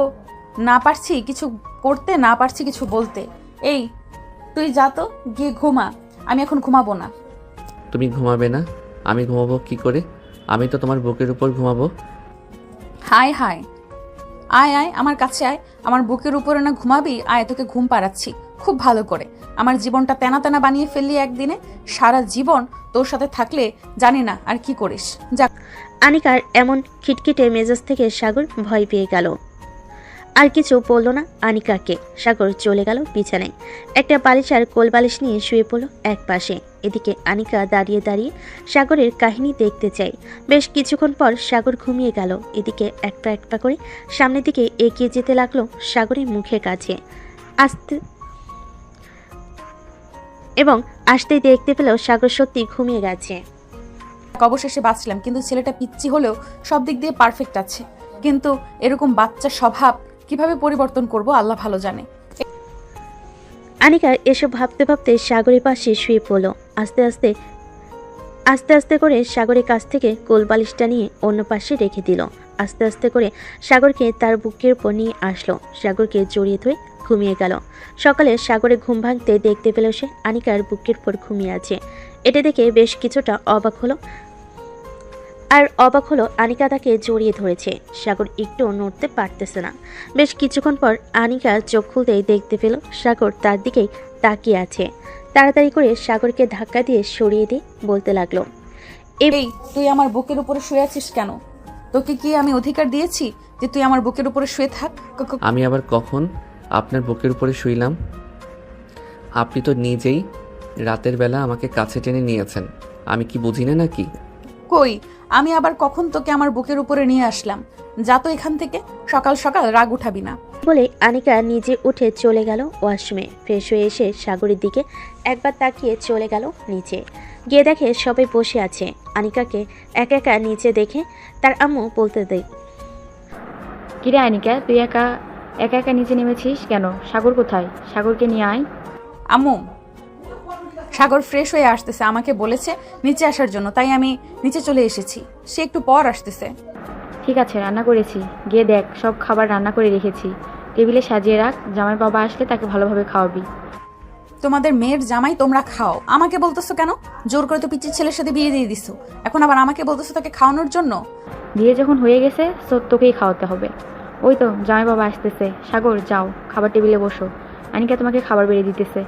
না পারছি কিছু করতে, না পারছি কিছু বলতে। এই তুই যা তো, গিয়ে ঘুমা। আমি এখন ঘুমাবো না। তুমি ঘুমাবে না? আমি ঘুমাবো কি করে? আমি তো তোমার বুকের উপর ঘুমাবো। হায় হায়, আয় আয় আমার কাছে আয়। আমার বুকের উপরে না ঘুমাবি? আয়, তোকে ঘুম পাড়াচ্ছি খুব ভালো করে। আমার জীবনটা তেনা তেনা বানিয়ে ফেললি একদিনে। সারা জীবন তোর সাথে থাকলে জানি না আর কি করিস। যাক। আনিকার এমন খিটখিটে মেজাজ থেকে সাগর ভয় পেয়ে গেল। আর কিছু বলল না আনিকাকে। সাগর চলে গেল বিছানায়। একটা বালিশ আর কোল বালিশ নিয়ে শুয়ে পড়ল এক পাশে। এদিকে আনিকা দাঁড়িয়ে দাঁড়িয়ে সাগরের কাহিনী দেখতে চায়। বেশ কিছুক্ষণ পর সাগর ঘুমিয়ে গেল। এদিকে এক পা করে সামনের দিকে এগিয়ে যেতে লাগলো সাগরের মুখের কাছে। আসতেই দেখতে পেল সাগর সত্যি ঘুমিয়ে গেছে। অবশেষে বাঁচলাম, কিন্তু ছেলেটা পিচ্ছি হলেও সব দিক দিয়ে পারফেক্ট আছে। কিন্তু এরকম বাচ্চা স্বভাব কিভাবে পরিবর্তন করব আল্লাহ ভালো জানে। আনিকা এসব ভাবতে ভাবতে সাগরের পাশে শুয়ে পড়ল। আস্তে আস্তে করে সাগরের কাছ থেকে কোল বালিশটা নিয়ে অন্য পাশে রেখে দিল। আস্তে আস্তে করে সাগরকে তার বুকের উপর নিয়ে আসলো। সাগরকে জড়িয়ে ধরে ঘুমিয়ে গেল। সকালে সাগরে ঘুম ভাঙতে দেখতে পেল সে আনিকার বুকের উপর ঘুমিয়ে আছে। এটা দেখে বেশ কিছুটা অবাক হলো আনিকা তাকে জড়িয়ে ধরেছে। সাগর একটু নড়তে পারতেছে না। বেশ কিছুক্ষণ পর আনিকা চোখ খুলতেই দেখতে পেল সাগর তার দিকেই তাকিয়ে আছে। তাড়াতাড়ি করে সাগরকে ধাক্কা দিয়ে সরিয়ে দিয়ে বলতে লাগলো, এই তুই আমার বুকের উপরে শুয়ে আছিস কেন? তোকে কি আমি অধিকার দিয়েছি যে তুই আমার বুকের উপরে শুয়ে থাক? আমি আবার কখন আপনার বুকের উপরে শুইলাম? আপনি তো নিজেই রাতের বেলা আমাকে কাছে টেনে নিয়েছেন। আমি কি বুঝি না নাকি? কই, আমি আবার কখন তোকে আমার বুকের উপরে নিয়ে আসলাম? যা তো এখান থেকে, সকাল সকাল রাগ উঠাবি না। বলে আনিকা নিজে উঠে চলে গেল ওয়াশরুমে। ফ্রেশ হয়ে এসে সাগরের দিকে একবার তাকিয়ে চলে গেল নিচে। গিয়ে দেখে সবাই বসে আছে। আনিকাকে একা একা নিচে দেখে তার আম্মু বলতে দেয়, কিরে আনিকা, তুই একা একা নিচে নেমেছিস কেন? সাগর কোথায়? সাগরকে নিয়ে আয়। আম্মু, সাগর ফ্রেশ হয়ে আসতেছে, আমাকে বলেছে নিচে আসার জন্য, তাই আমি নিচে চলে এসেছি। সে একটু পর আসতেছে। ঠিক আছে, রান্না করেছি, গিয়ে দেখ সব খাবার রান্না করে রেখেছি। টেবিলে সাজিয়ে রাখ, জামাই বাবা আসলে তাকে ভালোভাবে খাওয়াবি। তোমাদের মেয়ের জামাই তোমরা খাও, আমাকে বলতেছো কেন? জোর করে তো পিচ্চির ছেলের সাথে বিয়ে দিয়ে দিছো, এখন আবার আমাকে বলতেছো তাকে খাওয়ানোর জন্য? বিয়ে যখন হয়ে গেছে তো তোকেই খাওয়াতে হবে। ওই তো জামাই বাবা আসতেছে। সাগর যাও, খাবার টেবিলে বসো, আনিকা তোমাকে খাবার বেড়ে দিতেছে।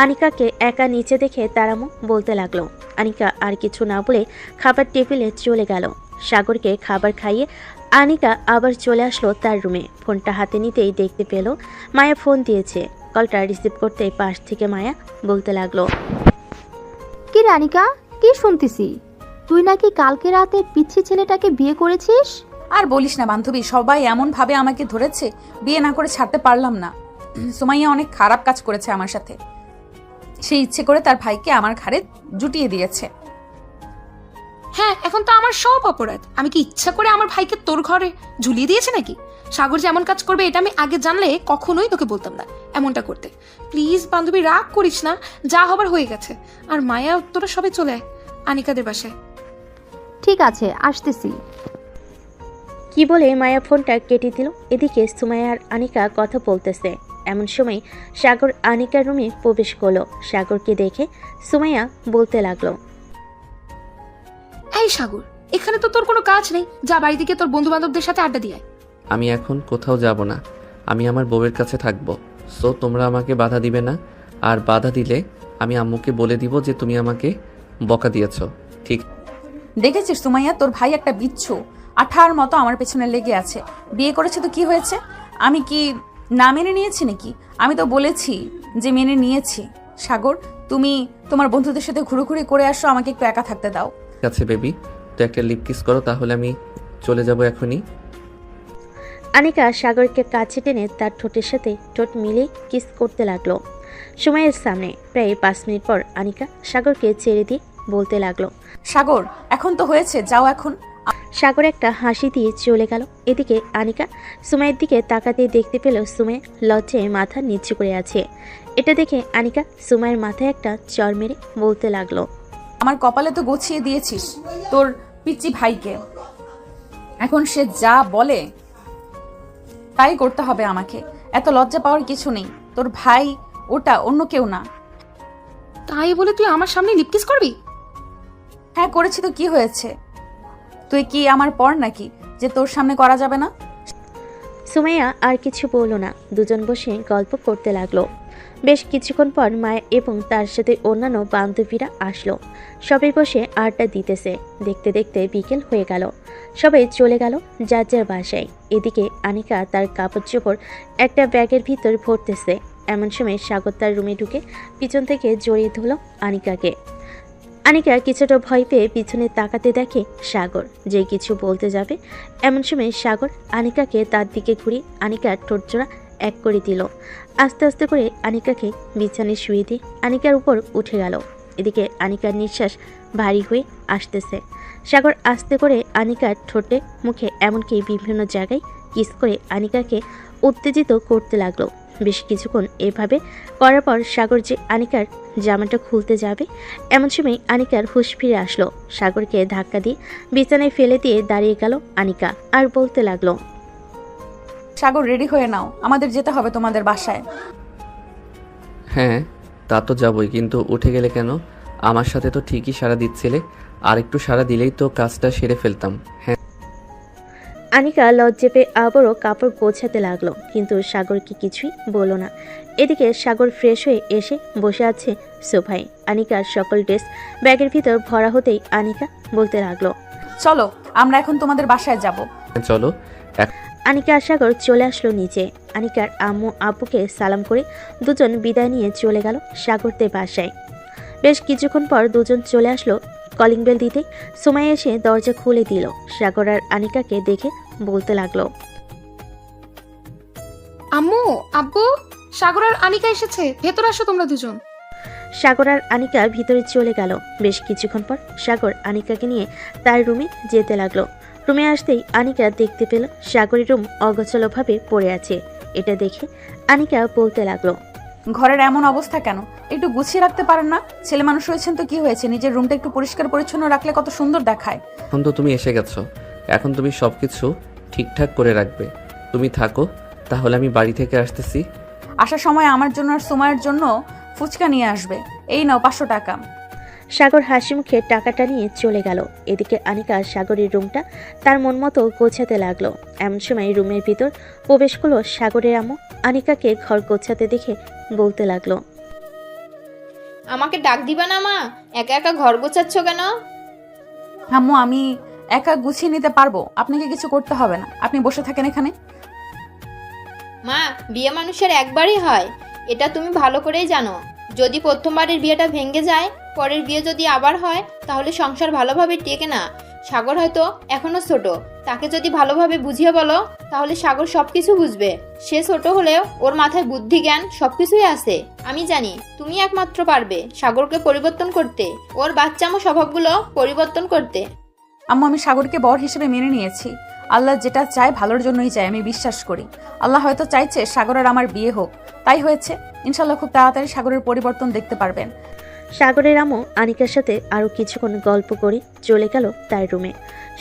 আনিকাকে একা নিচে দেখে তার আম্মু বলতে লাগলো। আনিকা আর কিছু না বলে খাবার টেবিলে চলে গেল। সাগরকে খাবার খাইয়ে আনিকা আবার চলে আসলো তার রুমে। ফোনটা হাতে নিতেই দেখতে পেল মায়া ফোন দিয়েছে। কলটা রিসিভ করতে পাশ থেকে মায়া বলতে লাগলো, কি রানিকা, কি শুনতেছি? তুই নাকি কালকে রাতে পিচ্ছি ছেলেটাকে বিয়ে করেছিস? আর বলিস না বান্ধবী, সবাই এমন ভাবে আমাকে ধরেছে, বিয়ে না করে ছাড়তে পারলাম না। সুমাইয়া অনেক খারাপ কাজ করেছে আমার সাথে। সে ইচ্ছে করে তার ভাইকে আমার ঘাড়ে জুটিয়ে দিয়েছে। হ্যাঁ, এখন তো আমার সব অপরাধ। আমি কি ইচ্ছা করে আমার ভাইকে তোর ঘরে ঝুলিয়ে দিয়েছে নাকি? সাগর যে এমন কাজ করবে এটা আমি আগে জানলে কখনোই তোকে বলতাম না এমনটা করতে। প্লিজ বান্ধবী, রাগ করিস না, যা হবার হয়ে গেছে। আর মায়া, তোরা সবাই চলে আয় আনিকাদের বাসায়। ঠিক আছে, আসতেছি। কি বলে মায়া ফোনটা কেটে দিল। এদিকে সুমাইয়া আর আনিকা কথা বলতেছে। এমন সময় সাগর আনিকার রুমে প্রবেশ করলো। সাগরকে দেখে সুমাইয়া বলতে লাগলো, এই সাগর, এখানে তো তোর কোনো কাজ নেই, যা বাড়ি থেকে তোর বন্ধু বান্ধবদের সাথে আড্ডা দিয়ে আয়। আমি এখন কোথাও যাব না, আমি আমার বউয়ের কাছে থাকবো। সো তোমরা আমাকে বাধা দিবে না, আর বাধা দিলে আমি আম্মুকে বলে দিব যে তুমি আমাকে বকা দিয়েছ। ঠিক দেখেছিস সুমাইয়া, তোর ভাই একটা বিচ্ছু, আঠার মতো আমার পেছনে লেগে আছে। বিয়ে করেছে তো কি হয়েছে? আমি কি না মেনে নিয়েছি নাকি? আমি তো বলেছি যে মেনে নিয়েছি। সাগর, তুমি তোমার বন্ধুদের সাথে ঘুরোঘুরি করে আসো, আমাকে একটু একা থাকতে দাও। ঠিক আছে বেবি, তো একটা লিপ কিস করো, তাহলে আমি চলে যাব এখনই। আনিকা সাগরকে কাছে টেনে তার ঠোঁটের সাথে ঠোঁট মিলিয়ে কিস করতে লাগলো। সময়ের সামনে প্রায় 5 মিনিট পর আনিকা সাগরকে ছেড়ে দিয়ে বলতে লাগলো, সাগর, এখন তো হয়েছে, যাও এখন। সাগর একটা হাসি দিয়ে চলে গেল। এদিকে আনিকা সুমাইয়ের দিকে তাকাতেই দেখতে পেল সুমাইয়া লজ্জায় মাথা নিচু করে আছে। এটা দেখে আনিকা সুমাইয়ের মাথায় একটা চড় মেরে বলতে লাগলো, আমার কপালে তো গছিয়ে দিয়েছিস তোর পিচ্চি ভাইকে। এখন সে যা বলে তাই করতে হবে আমাকে। এত লজ্জা পাওয়ার কিছু নেই। তোর ভাই ওটা, অন্য কেউ না। তাই বলে তুই আমার সামনে লিপকিস করবি? হ্যাঁ করেছি তো, কি হয়েছে? তুই কি আমার পর নাকি যে তোর সামনে করা যাবে না? সুমাইয়া আর কিছু বলল না, দুজন বসে গল্প করতে লাগলো। বেশ কিছুক্ষণ পর মায়া এবং তার সাথে অন্যান্য বান্ধবীরা আসলো। সবাই বসে আড্ডা দিতেছে। দেখতে দেখতে বিকেল হয়ে গেল। সবাই চলে গেল যার যার বাসায়। এদিকে আনিকা তার কাপড় চোপড় একটা ব্যাগের ভিতর ভরতেছে। এমন সময় সাগর তার রুমে ঢুকে পিছন থেকে জড়িয়ে ধরল আনিকাকে। আনিকা কিছুটা ভয় পেয়ে পিছনে তাকাতে দেখে সাগর, যে কিছু বলতে যাবে এমন সময় সাগর আনিকাকে তার দিকে ঘুরিয়ে আনিকার ঠোঁটজোড়া এক করে দিল। আস্তে আস্তে করে আনিকাকে বিছানায় শুয়ে দিয়ে আনিকার উপর উঠে গেল। এদিকে আনিকার নিঃশ্বাস ভারী হয়ে আসতেছে। সাগর আস্তে করে আনিকার ঠোঁটে, মুখে, এমনকি বিভিন্ন জায়গায় কিস করে আনিকাকে উত্তেজিত করতে লাগলো। বেশ কিছুক্ষণ এভাবে করার পর সাগর যে আনিকার জামাটা খুলতে যাবে এমন সময় আনিকার হুঁশ ফিরে আসলো। সাগরকে ধাক্কা দিয়ে বিছানায় ফেলে দিয়ে দাঁড়িয়ে গেল আনিকা আর বলতে লাগলো, সাগর রেডি হয়ে নাও, আমাদের যেতে হবে তোমাদের বাসায়। হ্যাঁ তা তো যাবই, কিন্তু উঠে গেলে কেন? আমার সাথে তো ঠিকই সাড়া দিচ্ছিলে, আর একটু সাড়া দিলেই তো কাজটা সেরে ফেলতাম। হ্যাঁ। আনিকা লজ্জা পেয়ে আবারও কাপড় গোছাতে লাগলো, কিন্তু সাগরকে কিছুই বলল না। এদিকে সাগর ফ্রেশ হয়ে এসে বসে আছে সোফায়। আনিকার সকল ড্রেস ব্যাগের ভিতর ভরা হতেই আনিকা বলতে লাগলো, চলো আমরা এখন তোমাদের বাসায় যাব। চলো। আনিকা আর সাগর চলে আসলো নিচে। আনিকার আম্মু আব্বুকে সালাম করে দুজন বিদায় নিয়ে চলে গেল সাগরদের বাসায়। বেশ কিছুক্ষণ পর দুজন চলে আসলো কলিং বেল দিতে। সুমাইয়া এসে দরজা খুলে দিল। সাগর আর আনিকাকে দেখে বলতে লাগলো, আম্মু, আব্বু, সাগর আর আনিকা এসেছে, ভেতর আসো তোমরা দুজন। সাগর আর আনিকা ভিতরে চলে গেল। বেশ কিছুক্ষণ পর সাগর আনিকাকে নিয়ে তার রুমে যেতে লাগলো। রুমে আসতেই আনিকা দেখতে পেল সাগরের রুম অগোছালোভাবে পড়ে আছে। এটা দেখে আনিকা বলতে লাগলো, ঘরের এমন অবস্থা কেন? একটু গুছিয়ে রাখতে পারেন না? ছেলে মানুষ হয়েছেন তো কি হয়েছে, নিজের রুমটা একটু পরিষ্কার পরিচ্ছন্ন রাখলে কত সুন্দর দেখায়। এখন তো তুমি এসে গেছো, এখন তুমি সবকিছু ঠিকঠাক করে রাখবে। তুমি থাকো, তাহলে আমি বাড়ি থেকে আসতেছি। আসার সময় আমার জন্য আর সময়ের জন্য ফুচকা নিয়ে আসবে। এই নাও 500 টাকা। সাগর হাসি মুখে টাকাটা নিয়ে চলে গেল। এদিকে আনিকা সাগরের রুমটা তার মন মতো গোছাতে লাগলো। এমন সময় রুমের ভিতর প্রবেশ করলো সাগরের আম্মু। আনিকাকে ঘর গোছাতে দেখে বলতে লাগলো, আমাকে ডাক দিবা না মা? একা একা ঘর গোছাচ্ছ কেন? আম্মু আমি একা গুছিয়ে নিতে পারবো, আপনাকে কিছু করতে হবে না, আপনি বসে থাকেন এখানে। মা, বিয়ে মানুষের একবারই হয়, এটা তুমি ভালো করেই জানো। যদি প্রথমবারের বিয়েটা ভেঙে যায়, পরের বিয়ে যদি আবার হয়, তাহলে সংসার ভালোভাবে টেকে না। সাগর হয়তো এখনো ছোট, তাকে যদি ভালোভাবে বুঝিয়ে বলো তাহলে সাগর সবকিছু বুঝবে। সে ছোট হলেও ওর মাথায় বুদ্ধি জ্ঞান সবকিছুই আছে। আমি জানি তুমি একমাত্র পারবে সাগরকে পরিবর্তন করতে, ওর বাচ্চামো স্বভাবগুলো পরিবর্তন করতে। আম্মু আমি সাগরকে বর হিসেবে মেনে নিয়েছি। আল্লাহ যেটা চায় ভালোর জন্যই চায়, আমি বিশ্বাস করি। আল্লাহ হয়তো চাইছে সাগর আর আমার বিয়ে হোক, তাই হয়েছে। ইনশাল্লাহ খুব তাড়াতাড়ি সাগরের পরিবর্তন দেখতে পারবেন। সাগরের আম্মু আনিকার সাথে আরও কিছুক্ষণ গল্প করে চলে গেল তার রুমে।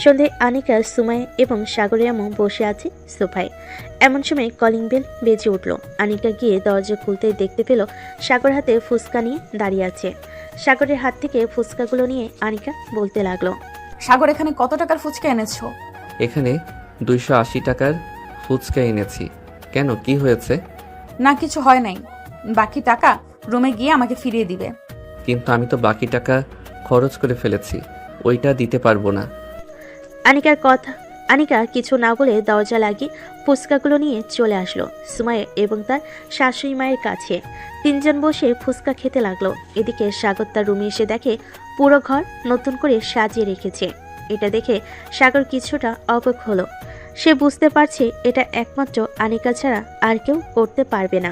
সন্ধে আনিকা, সুমাইয়া এবং সাগরের আম্মু বসে আছে সোফায়। এমন সময় কলিং বেল বেজে উঠল। আনিকা গিয়ে দরজা খুলতেই দেখতে পেল সাগর হাতে ফুচকা নিয়ে দাঁড়িয়ে আছে। সাগরের হাত থেকে ফুচকাগুলো নিয়ে আনিকা বলতে লাগলো, সাগর এখানে কত টাকার ফুচকা এনেছো? এখানে 280 টাকার ফুচকা এনেছি। কেন, কি হয়েছে? না কিছু হয় নাই, বাকি টাকা রুমে গিয়ে আমাকে ফিরিয়ে দিবে। কিন্তু আমি তো বাকি টাকা খরচ করে ফেলেছি, ওইটা দিতে পারবো না। আনিকা কিছু না বলে দরজা লাগিয়ে ফুচকাগুলো নিয়ে চলে আসলো সুমাইয়া এবং তার শাশুড়ি মায়ের কাছে। তিনজন বসে ফুচকা খেতে লাগলো। এদিকে সাগর তার রুমে এসে দেখে পুরো ঘর নতুন করে সাজিয়ে রেখেছে। এটা দেখে সাগর কিছুটা অবাক হলো। সে বুঝতে পারছে এটা একমাত্র আনিকা ছাড়া আর কেউ করতে পারবে না।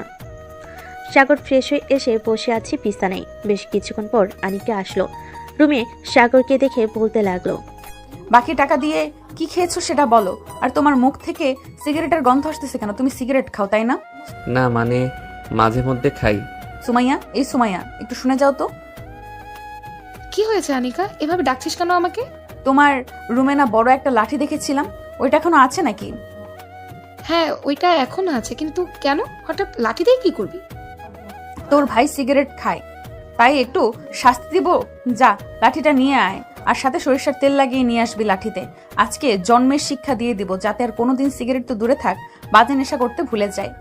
সাগর ফ্রেশ হয়ে এসে বসে আছে বিছানায়। বেশ কিছুক্ষণ পর আনিকা আসলো রুমে। সাগরকে দেখে বলতে লাগলো, বাকি টাকা দিয়ে কি খেয়েছো সেটা বলো। আর তোমার মুখ থেকে সিগারেটের গন্ধ আসতেছে কেন? তুমি সিগারেট খাও তাই না? না মানে মাঝে মধ্যে খাই। সুমাইয়া, এই সুমাইয়া একটু শুনে যাও তো। কি হয়েছে আনিকা, এভাবে ডাকছিস কেন আমাকে? তোমার রুমে না বড় একটা লাঠি দেখেছিলাম, ওইটা এখনো আছে নাকি? হ্যাঁ ওইটা এখনো আছে, কিন্তু কেন হঠাৎ লাঠি দিয়ে কি করবি? তোর ভাই সিগারেট খায়, তাই একটু শাস্তি দিব। যা, লাঠিটা নিয়ে আয়, আর সাথে সরিষার তেল লাগিয়ে নিয়ে আসবি লাঠিতে। আজকে জন্মের শিক্ষা দিয়ে দিব, যাতে আর কোনোদিন সিগারেট তো দূরে থাক, বাজে নেশা করতে ভুলে যায়।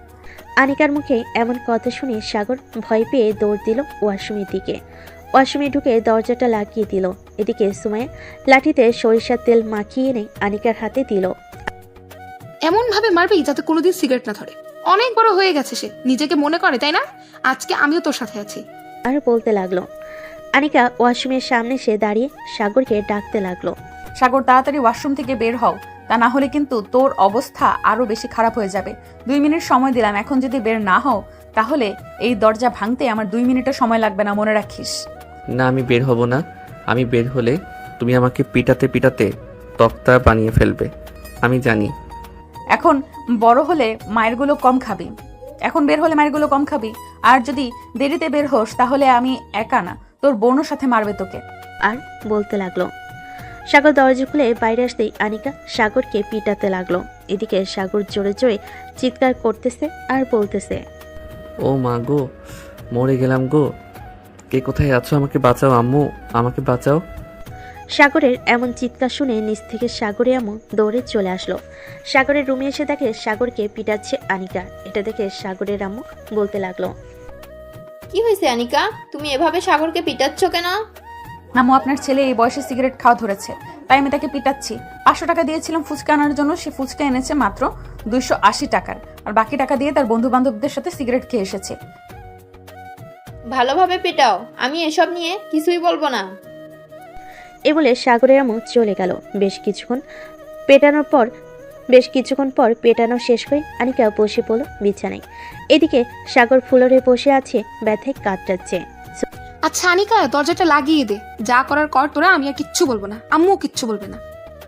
আনিকার মুখে এমন কথা শুনে সাগর ভয় পেয়ে দৌড় দিল ওয়াশরুমের দিকে। ওয়াশরুমে ঢুকে দরজাটা লাগিয়ে দিল। এদিকে সুমাইয়া লাঠিতে সরিষার তেল মাখিয়ে এনে আনিকার হাতে দিল। এমন ভাবে মারবি যাতে কোনোদিন সিগারেট না ধরে। অনেক বড় হয়ে গেছে সে, নিজেকে মনে করে, তাই না? আজকে আমিও তোর সাথে আছি। আর বলতে লাগলো। আনিকা ওয়াশরুমের সামনে এসে দাঁড়িয়ে সাগরকে ডাকতে লাগলো। সাগর, তাড়াতাড়ি ওয়াশরুম থেকে বের হও, তা না হলে কিন্তু তোর অবস্থা আরো বেশি খারাপ হয়ে যাবে। 2 মিনিট সময় দিলাম, এখন যদি বের না হও তাহলে এই দরজা ভাঙতে আমার 2 মিনিটও সময় লাগবে না, মনে রাখিস। না, আমি বের হব না। আমি বের হলে তুমি আমাকে পিটাতে পিটাতে তক্তা বানিয়ে ফেলবে, আমি জানি। এখন বড় হলে মায়েরগুলো কম খাবি, এখন বের হলে মায়েরগুলো কম খাবি। আর যদি দেরিতে বের হোস তাহলে আমি একা না, তোর বোনও সাথে মারবে তোকে। আর বলতে লাগলো। সাগর দরজা খুলে বাইরে আসতেই আনিকা সাগরকে পিটাতে লাগলো। এদিকে সাগর জোরে জোরে চিৎকার করতেছে আর বলতেছে, ও মা গো, মরে গেলাম গো, কে কোথায় আছো? আমাকে বাঁচাও আম্মু, আমাকে বাঁচাও। সাগরের এমন চিৎকার শুনে নিচ থেকে সাগরে এমন দৌড়ে চলে আসলো। সাগরের রুমে এসে দেখে সাগরকে পিটাচ্ছে আনিকা। এটা দেখে সাগরের আম্মু বলতে লাগলো, কি হয়েছে আনিকা, তুমি এভাবে সাগরকে পিটাচ্ছ কেন? আম্মু, আপনার ছেলে এই বয়সে সিগারেট খাওয়া ধরেছে, তাই আমি তাকে পিটাচ্ছি। 500 টাকা দিয়েছিলাম ফুচকা আনার জন্য, সে ফুচকা এনেছে মাত্র 280 টাকার, আর বাকি টাকা দিয়ে তার বন্ধু বান্ধবদের সাথে সিগারেট খেয়ে এসেছে। ভালোভাবে পেটাও, আমি এসব নিয়ে কিছুই বলবো না। এ বলে সাগরের আম্মু চলে গেল। বেশ কিছুক্ষণ পর পেটানো শেষ হয়ে আনিকা বসে পড়ল বিছানায়। এদিকে সাগর ফ্লোরে বসে আছে, ব্যথায় কাতরাচ্ছে। আচ্ছা আনিকা, দরজাটা লাগিয়ে দে, যা করার কর তোরা, আমি আর কিচ্ছু বলবো না, আম্মুও কিচ্ছু বলবে না।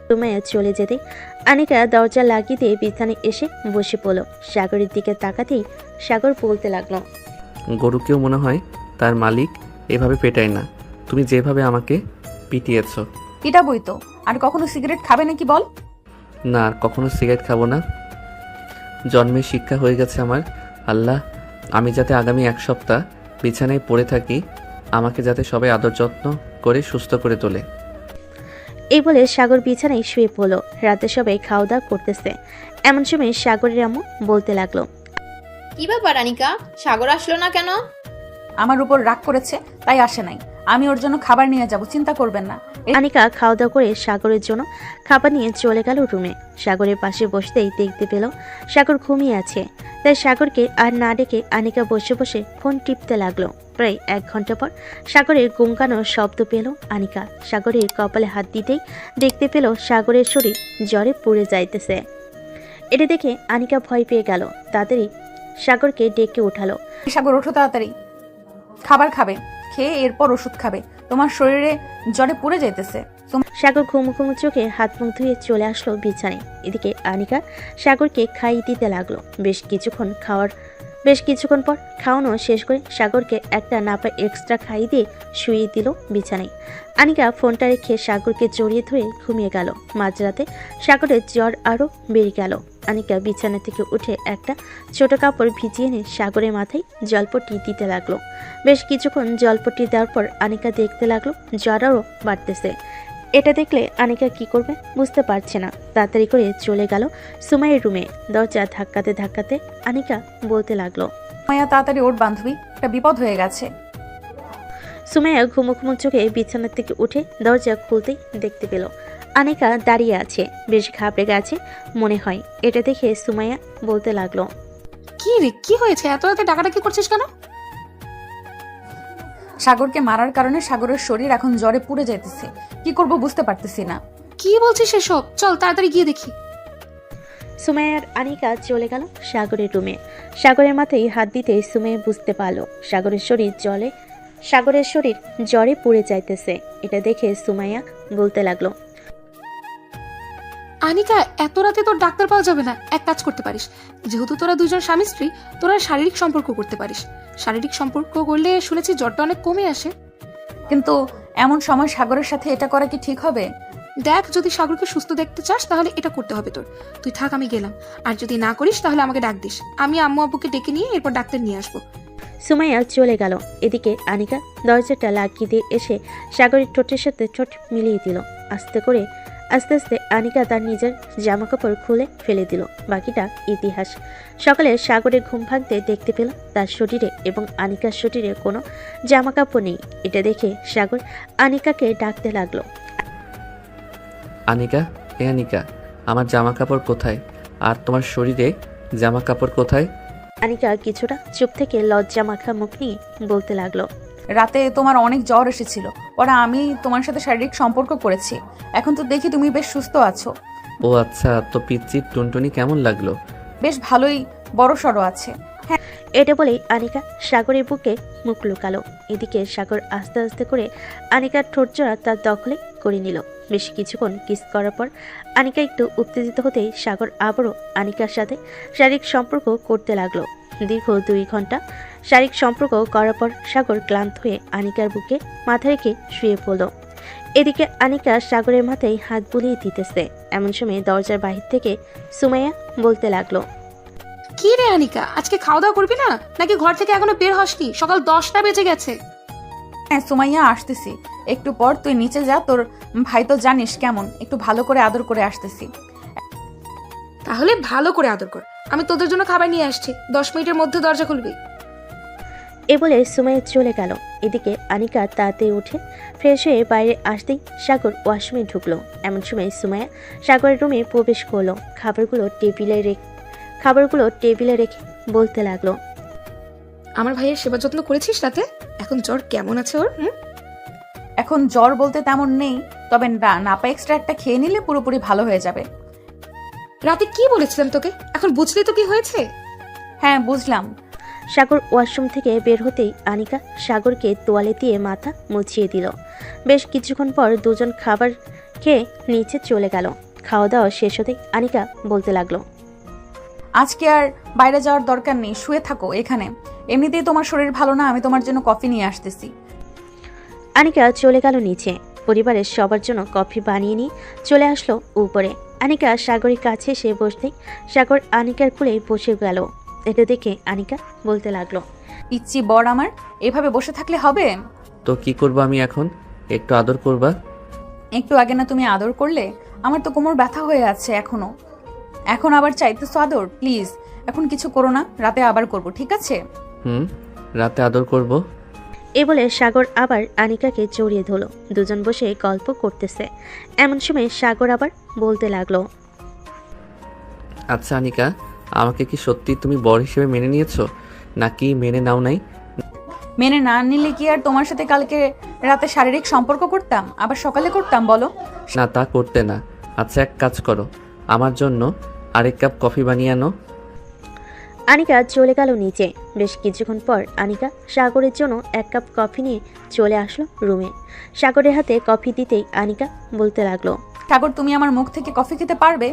সুমাইয়া চলে যেতে আনিকা দরজা লাগিয়ে দিয়ে বিছানায় এসে বসে পড়ল। সাগরের দিকে তাকাতেই সাগর বলতে লাগলো, গরুকেও মনে হয় তার মালিক এভাবে পেটায় না, তুমি যেভাবে আমাকে পিটিয়েছ। পিটাবই তো, আর কখনো সিগারেট খাবে নাকি বল? না, আর কখনো সিগারেট খাবো না। জন্মের শিক্ষা হয়ে গেছে আমার। আল্লাহ, আমি যাতে আগামী 1 সপ্তাহ বিছানায় পড়ে থাকি, আমাকে যাতে সবাই আদর যত্ন করে সুস্থ করে তোলে। এই বলে সাগর বিছানায় শুয়ে পড়ল। রাতে সবাই খাওয়া দাওয়া করতেছে। এমন সময় সাগরের আম্মু বলতে লাগলো, কি ব্যাপার আনিকা, সাগর আসলো না কেন? আমার উপর রাগ করেছে, তাই আসে নাই। আমি ওর জন্য খাবার নিয়ে যাব, চিন্তা করবেন না। আনিকা খাওয়া দাওয়া করে সাগরের জন্য খাবার নিয়ে চলে গেল রুমে। সাগরের পাশে বসতেই দেখতে পেল সাগর ঘুমিয়ে আছে। তাই সাগরকে আর না ডেকে আনিকা বসে বসে ফোন টিপতে লাগলো। প্রায় 1 ঘন্টা পর সাগরের গুমকানোর শব্দ পেল আনিকা। সাগরের কপালে হাত দিতেই দেখতে পেল সাগরের শরীর জ্বরে পুড়ে যাইতেছে। এটা দেখে আনিকা ভয় পেয়ে গেল। তাড়াতাড়ি সাগরকে ডেকে উঠালো। সাগর, ওঠো তাড়াতাড়ি, খাবার খাবে, খেয়ে এরপর ওষুধ খাবে, তোমার শরীরে জ্বরে পুড়ে যাইতেছে। সাগর ঘুমু ঘুমু চোখে হাত মুখ ধুয়ে চলে আসলো বিছানায়। এদিকে আনিকা সাগরকে খাইয়ে দিতে লাগলো। বেশ কিছুক্ষণ পর খাওয়ানো শেষ করে সাগরকে একটা নাপা এক্সট্রা খাইয়ে দিয়ে শুয়ে দিল বিছানায়। আনিকা ফোনটা রেখে সাগরকে জড়িয়ে ধরে ঘুমিয়ে গেল। মাঝরাতে সাগরের জ্বর আরও বেড়ে গেল। আনিকা বিছানা থেকে উঠে একটা ছোট কাপড় ভিজিয়ে এনে সাগরের মাথায় জলপট্টি দিতে লাগলো। বেশ কিছুক্ষণ জলপট্টি দেওয়ার পর আনিকা দেখতে লাগলো জ্বর আরও বাড়তেছে। এটা দেখলে আনিকা কি করবে বুঝতে পারছে না। তাড়াতাড়ি করে চলে গেল সুমাইয়ের রুমে। দরজা ধাক্কাতে ধাক্কাতে আনিকা বলতে লাগলো, মায়া তাড়াতাড়ি ওর বান্ধবী, একটা বিপদ হয়ে গেছে। সুমাইয়া ঘুমো ঘুমো চোখে বিছানার থেকে উঠে দরজা খুলতেই দেখতে পেল আনিকা দাঁড়িয়ে আছে। বেশ ঘাবড়ে গেছে মনে হয়। এটা দেখে সুমাইয়া বলতে লাগলো, কি রে, কি হয়েছে, এত রাতে ডাকাডাকি করছিস কেন? সাগরকে মারার কারণে সাগরের শরীর এখন জ্বরে পুড়ে যাইতেছে, কি করব বুঝতে পারতেছি না। কি বলছিস এসব, চল তাড়াতাড়ি গিয়ে দেখি। সুমাইয়া আর আনিকা চলে গেল সাগরের রুমে। সাগরের মাথায় হাত দিতে সুমাইয়া বুঝতে পারল সাগরের শরীর জ্বরে পুড়ে যাইতেছে। এটা দেখে সুমাইয়া বলতে লাগলো, আনিকা, এত রাতে তোর ডাক্তার পাওয়া যাবে না। এক কাজ করতে পারিস, যেহেতু তোরা 2 জন স্বামী স্ত্রী, তোরা শারীরিক সম্পর্ক করতে পারিস। শারীরিক সম্পর্ক করলে শুনেছি জ্বরটা অনেক কমে আসে। কিন্তু এমন সময় সাগরের সাথে এটা করা কি ঠিক হবে? দেখ, যদি সাগরকে সুস্থ দেখতে চাস তাহলে এটা করতে হবে তোর। তুই থাক, আমি গেলাম। আর যদি না করিস তাহলে আমাকে ডাক দিস, আমি আম্মু আব্বুকে ডেকে নিয়ে এরপর ডাক্তার নিয়ে আসবো। সুমাইয়া চলে গেল। এদিকে আনিকা দরজাটা লাগিয়ে দিয়ে এসে সাগরের ঠোঁটের সাথে ঠোঁট মিলিয়ে দিল। আস্তে আস্তে আনিকা তার নিজের জামা কাপড় খুলে ফেলে দিল। বাকিটা ইতিহাস। সকালে সাগরের ঘুম ভাঙতে দেখতে পেল তার শরীরে এবং আনিকার শরীরে কোনো জামা কাপড় নেই। এটা দেখে সাগর আনিকাকে ডাকতে লাগলো। আনিকা, আনিকা, আমার জামা কাপড় কোথায়? আর তোমার শরীরে জামা কাপড় কোথায়? আনিকা কিছুটা চুপ থেকে লজ্জা মাখা মুখ নিয়ে বলতে লাগলো। রাতে তোমার অনেক জ্বর এসেছিল, পরে আমি তোমার সাথে শারীরিক সম্পর্ক করেছি। এখন তো দেখি তুমি বেশ সুস্থ আছো। ও আচ্ছা, তো পিচ্চির টুনটুনি কেমন লাগলো? বেশ ভালোই, বড় সড়ো আছে। এটা বলেই আনিকা সাগরের বুকে মুখ লুকালো। এদিকে সাগর আস্তে আস্তে করে আনিকার ঠোঁটজোড়া তার দখলে করে নিল। বেশ কিছুক্ষণ কিস করার পর আনিকা একটু উত্তেজিত হতেই সাগর আবারও আনিকার সাথে শারীরিক সম্পর্ক করতে লাগলো। দীর্ঘ 2 ঘন্টা শারীরিক সম্পর্ক করার পর সাগর ক্লান্ত হয়ে আনিকার বুকে মাথা রেখে শুয়ে পড়ল। এদিকে আনিকা সাগরের মাথায় হাত বুলিয়ে দিতেছে। এমন সময় দরজার বাহির থেকে সুমাইয়া বলতে লাগলো। কি রে আনিকা, আজকে খাওয়া দাওয়া করবি না নাকি ঘর থেকে এখনো বের হসনি? সকাল 10টা বেজে গেছে। হ্যাঁ সুমাইয়া, আসতেছি একটু পর। তুই নিচে যা, তোর ভাই তো জানিস কেমন, একটু ভালো করে আদর করে আসতেছি। তাহলে ভালো করে আদর কর, আমি তোদের জন্য খাবার নিয়ে আসছি। 10 মিনিটের মধ্যে দরজা খুলবি। এ বলে সুমাইয়া চলে গেল। এদিকে আনিকা তাড়াতাড়ি উঠে ফ্রেশ হয়ে বাইরে আসতেই সাগর ওয়াশরুমে ঢুকলো। এমন সময় সুমাইয়া সাগরের রুমে প্রবেশ করলো। খাবারগুলো টেবিলে রেখে বলতে লাগলো। আমার ভাইয়ের সেবা যত্ন করেছিস রাতে? এখন জ্বর কেমন আছে ওর? এখন জ্বর বলতে তেমন নেই, তবে নাপা এক্সট্রা একটা খেয়ে নিলে পুরোপুরি ভালো হয়ে যাবে। রাতে কি বলেছিলাম তোকে, এখন বুঝলি তো কি হয়েছে? হ্যাঁ বুঝলাম। সাগর ওয়াশরুম থেকে বের হতেই আনিকা সাগরকে তোয়ালে দিয়ে মাথা মুছিয়ে দিল। বেশ কিছুক্ষণ পর দুজন খাবার খেয়ে নিচে চলে গেল। খাওয়া দাওয়া শেষ হতেই আনিকা বলতে লাগলো। আজকে আর বাইরে যাওয়ার দরকার নেই, শুয়ে থাকো এখানে। এমনিতেই তোমার শরীর ভালো না, আমি তোমার জন্য কফি নিয়ে আসতেছি। আনিকা চলে গেল নিচে। পরিবারের সবার জন্য কফি বানিয়ে নিয়ে চলে আসলো উপরে। আনিকা সাগরের কাছে এসে বসতেই সাগর আনিকার কোলে বসে গেল। এটা দেখে আনিকা বলতে লাগলো। পিচ্চি বর আমার, এভাবে বসে থাকলে হবে? তো কি করবো আমি এখন? একটু আদর করবা? একটু আগে না তুমি আদর করলে? আমার তো কোমর ব্যথা হয়ে আছে এখনো। এখন আবার চাইতেছো আদর? প্লিজ এখন কিছু করো না, রাতে আবার করব, ঠিক আছে? রাতে আদর করব। এ বলে সাগর আবার আনিকাকে জড়িয়ে ধরলো। দুজন বসে গল্প করতেছে। এমন সময় সাগর আবার বলতে লাগলো। আচ্ছা আনিকা, আমাকে কি সত্যি তুমি বর হিসেবে মেনে নিয়েছো নাকি মেনে নাও নাই? মেনে না নিলে কি আর তোমার সাথে কালকে রাতে শারীরিক সম্পর্ক করতাম, আবার সকালে করতাম বলো? না, তা করতে না। আচ্ছা এক কাজ করো, আমার জন্য আরেক কাপ কফি বানিয়ে আনো। আনিকা চলে গেল নিচে। বেশ কিছুক্ষণ পর আনিকা সাগরের জন্য 1 কাপ কফি নিয়ে চলে আসলো রুমে। সাগরের হাতে কফি দিতেই আনিকা বলতে লাগলো। সাগর, তুমি আমার মুখ থেকে কফি খেতে পারবে?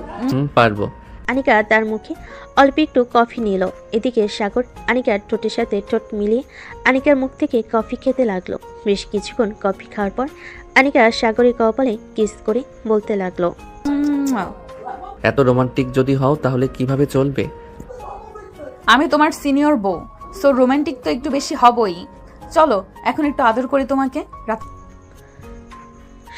পারবো। আনিকা তার মুখে অল্প একটু কফি নিল। এদিকে সাগর আনিকার ঠোঁটের সাথে ঠোঁট মিলিয়ে আনিকার মুখ থেকে কফি খেতে লাগলো। বেশ কিছুক্ষণ কফি খাওয়ার পর আনিকা সাগরের কপালে কিস করে বলতে লাগলো। এত রোমান্টিক যদি হও তাহলে কিভাবে চলবে? আমি তোমার সিনিয়র বউ, সো রোমান্টিক তো একটু বেশি হবই। চলো এখন একটু আদর করি তোমাকে।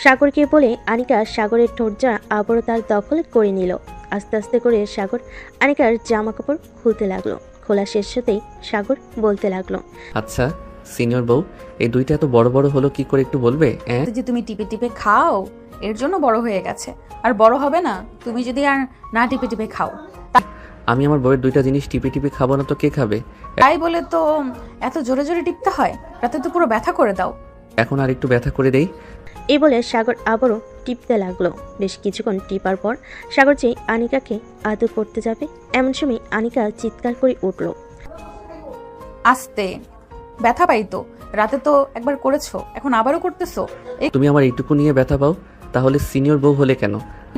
সাগরকে বলে আনিকা সাগরের ঠোঁটজা আবারও তার দখল করে নিল। আস্তে আস্তে করে সাগর আনিকার জামা কাপড় খুলতে লাগলো। খোলা শেষ হতেই সাগর বলতে লাগলো। আচ্ছা সিনিয়র বউ, এই দুইটা এত বড় বড় হলো কি করে একটু বলবে? যে তুমি টিপে টিপে খাও, এর জন্য বড় হয়ে গেছে। আর বড় হবে না তুমি যদি আর না টিপে টিপে খাও। আমি আমার বউয়ের দুইটা জিনিস টিপে টিপে খাবো না তো কে খাবে? তাই বলে তো এত জোরে জোরে টিপতে হয়? রাতে তো পুরো ব্যথা করে দাও। এখন আর একটু ব্যথা করে দেই। এই বলে সাগর আবারও টিপতে লাগলো। বেশ কিছুক্ষণ টিপার পর সাগর যে আনিকাকে আদর করতে যাবে, এমন সময় আনিকা চিৎকার করে উঠল। আস্তে, ব্যথা পাই তো। রাতে তো একবার করেছো, এখন আবারও করতেছো। তুমি আমার এইটুকু নিয়ে ব্যথা পাও, তাহলে সিনিয়র বউ হলে কেন?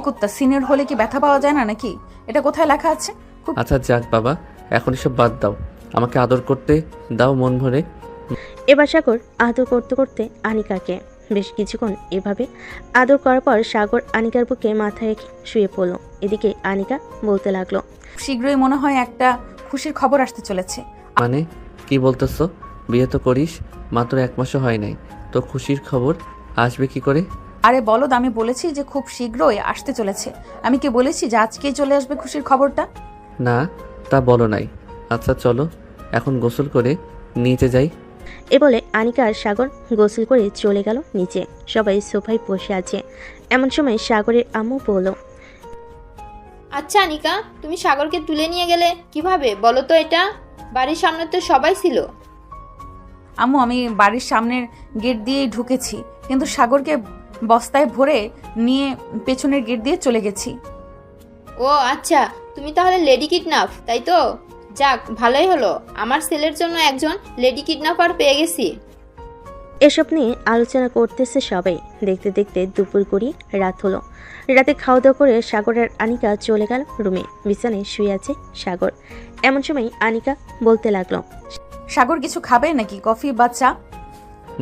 কুত্তা, সিনিয়র হলে কি ব্যথা পাওয়া যায় না নাকি? এটা কোথায় লেখা আছে? আচ্ছা যাক বাবা, এখন এসব বাদ দাও, আমাকে আদর করতে দাও মন ভরে। এবার সাগর আদর করতে করতে আনিকাকে বেশ কিছুক্ষণ এভাবে আদর করার পর সাগর আনিকার বুকে মাথা রেখে শুয়ে পড়ল। এদিকে আনিকা বলতে লাগলো, শীঘ্রই মনে হয় একটা খুশির খবর আসতে চলেছে। মানে কি বলতেছো? বিয়ে তো করিস, মাত্র 1 মাসও হয় নাই, তো খুশির খবর আসবে কি করে? আরে বলদ, আমি বলেছি যে খুব শীঘ্রই আসতে চলেছে। আমি কি বলেছি যে আজকেই চলে আসবে খুশির খবরটা? না, তা বলো নাই। আচ্ছা চলো এখন গোসল করে নিচে যাই। এ বলে আনিকা আর সাগর গোসল করে চলে গেল নিচে। সবাই সোফায় বসে আছে। এমন সময় সাগরের আম্মু বলল, আচ্ছা আনিকা, তুমি সাগরকে তুলে নিয়ে গেলে কিভাবে বলো তো? এটা বাড়ির সামনে তো সবাই ছিল। আম্মু, আমি বাড়ির সামনের গেট দিয়েই ঢুকেছি, কিন্তু সাগরকে বস্তায় ভরে নিয়ে পেছনের গেট দিয়ে চলে গেছি। ও আচ্ছা, তুমি তাহলে লেডি কিডন্যাপ, তাই তো? যাক, ভালোই হলো, আমার ছেলের জন্য একজন লেডি কিডন্যাপার পেয়ে গেছি। এসব নিয়ে আলোচনা করতেছে সবাই। দেখতে দেখতে দুপুর গড়িয়ে রাত হলো। রাতে খাওয়া দাওয়া করে সাগর আর আনিকা চলে গেল রুমে। বিছানায় শুয়ে আছে সাগর। এমন সময় আনিকা বলতে লাগলো, সাগর কিছু খাবে নাকি, কফি বা চা?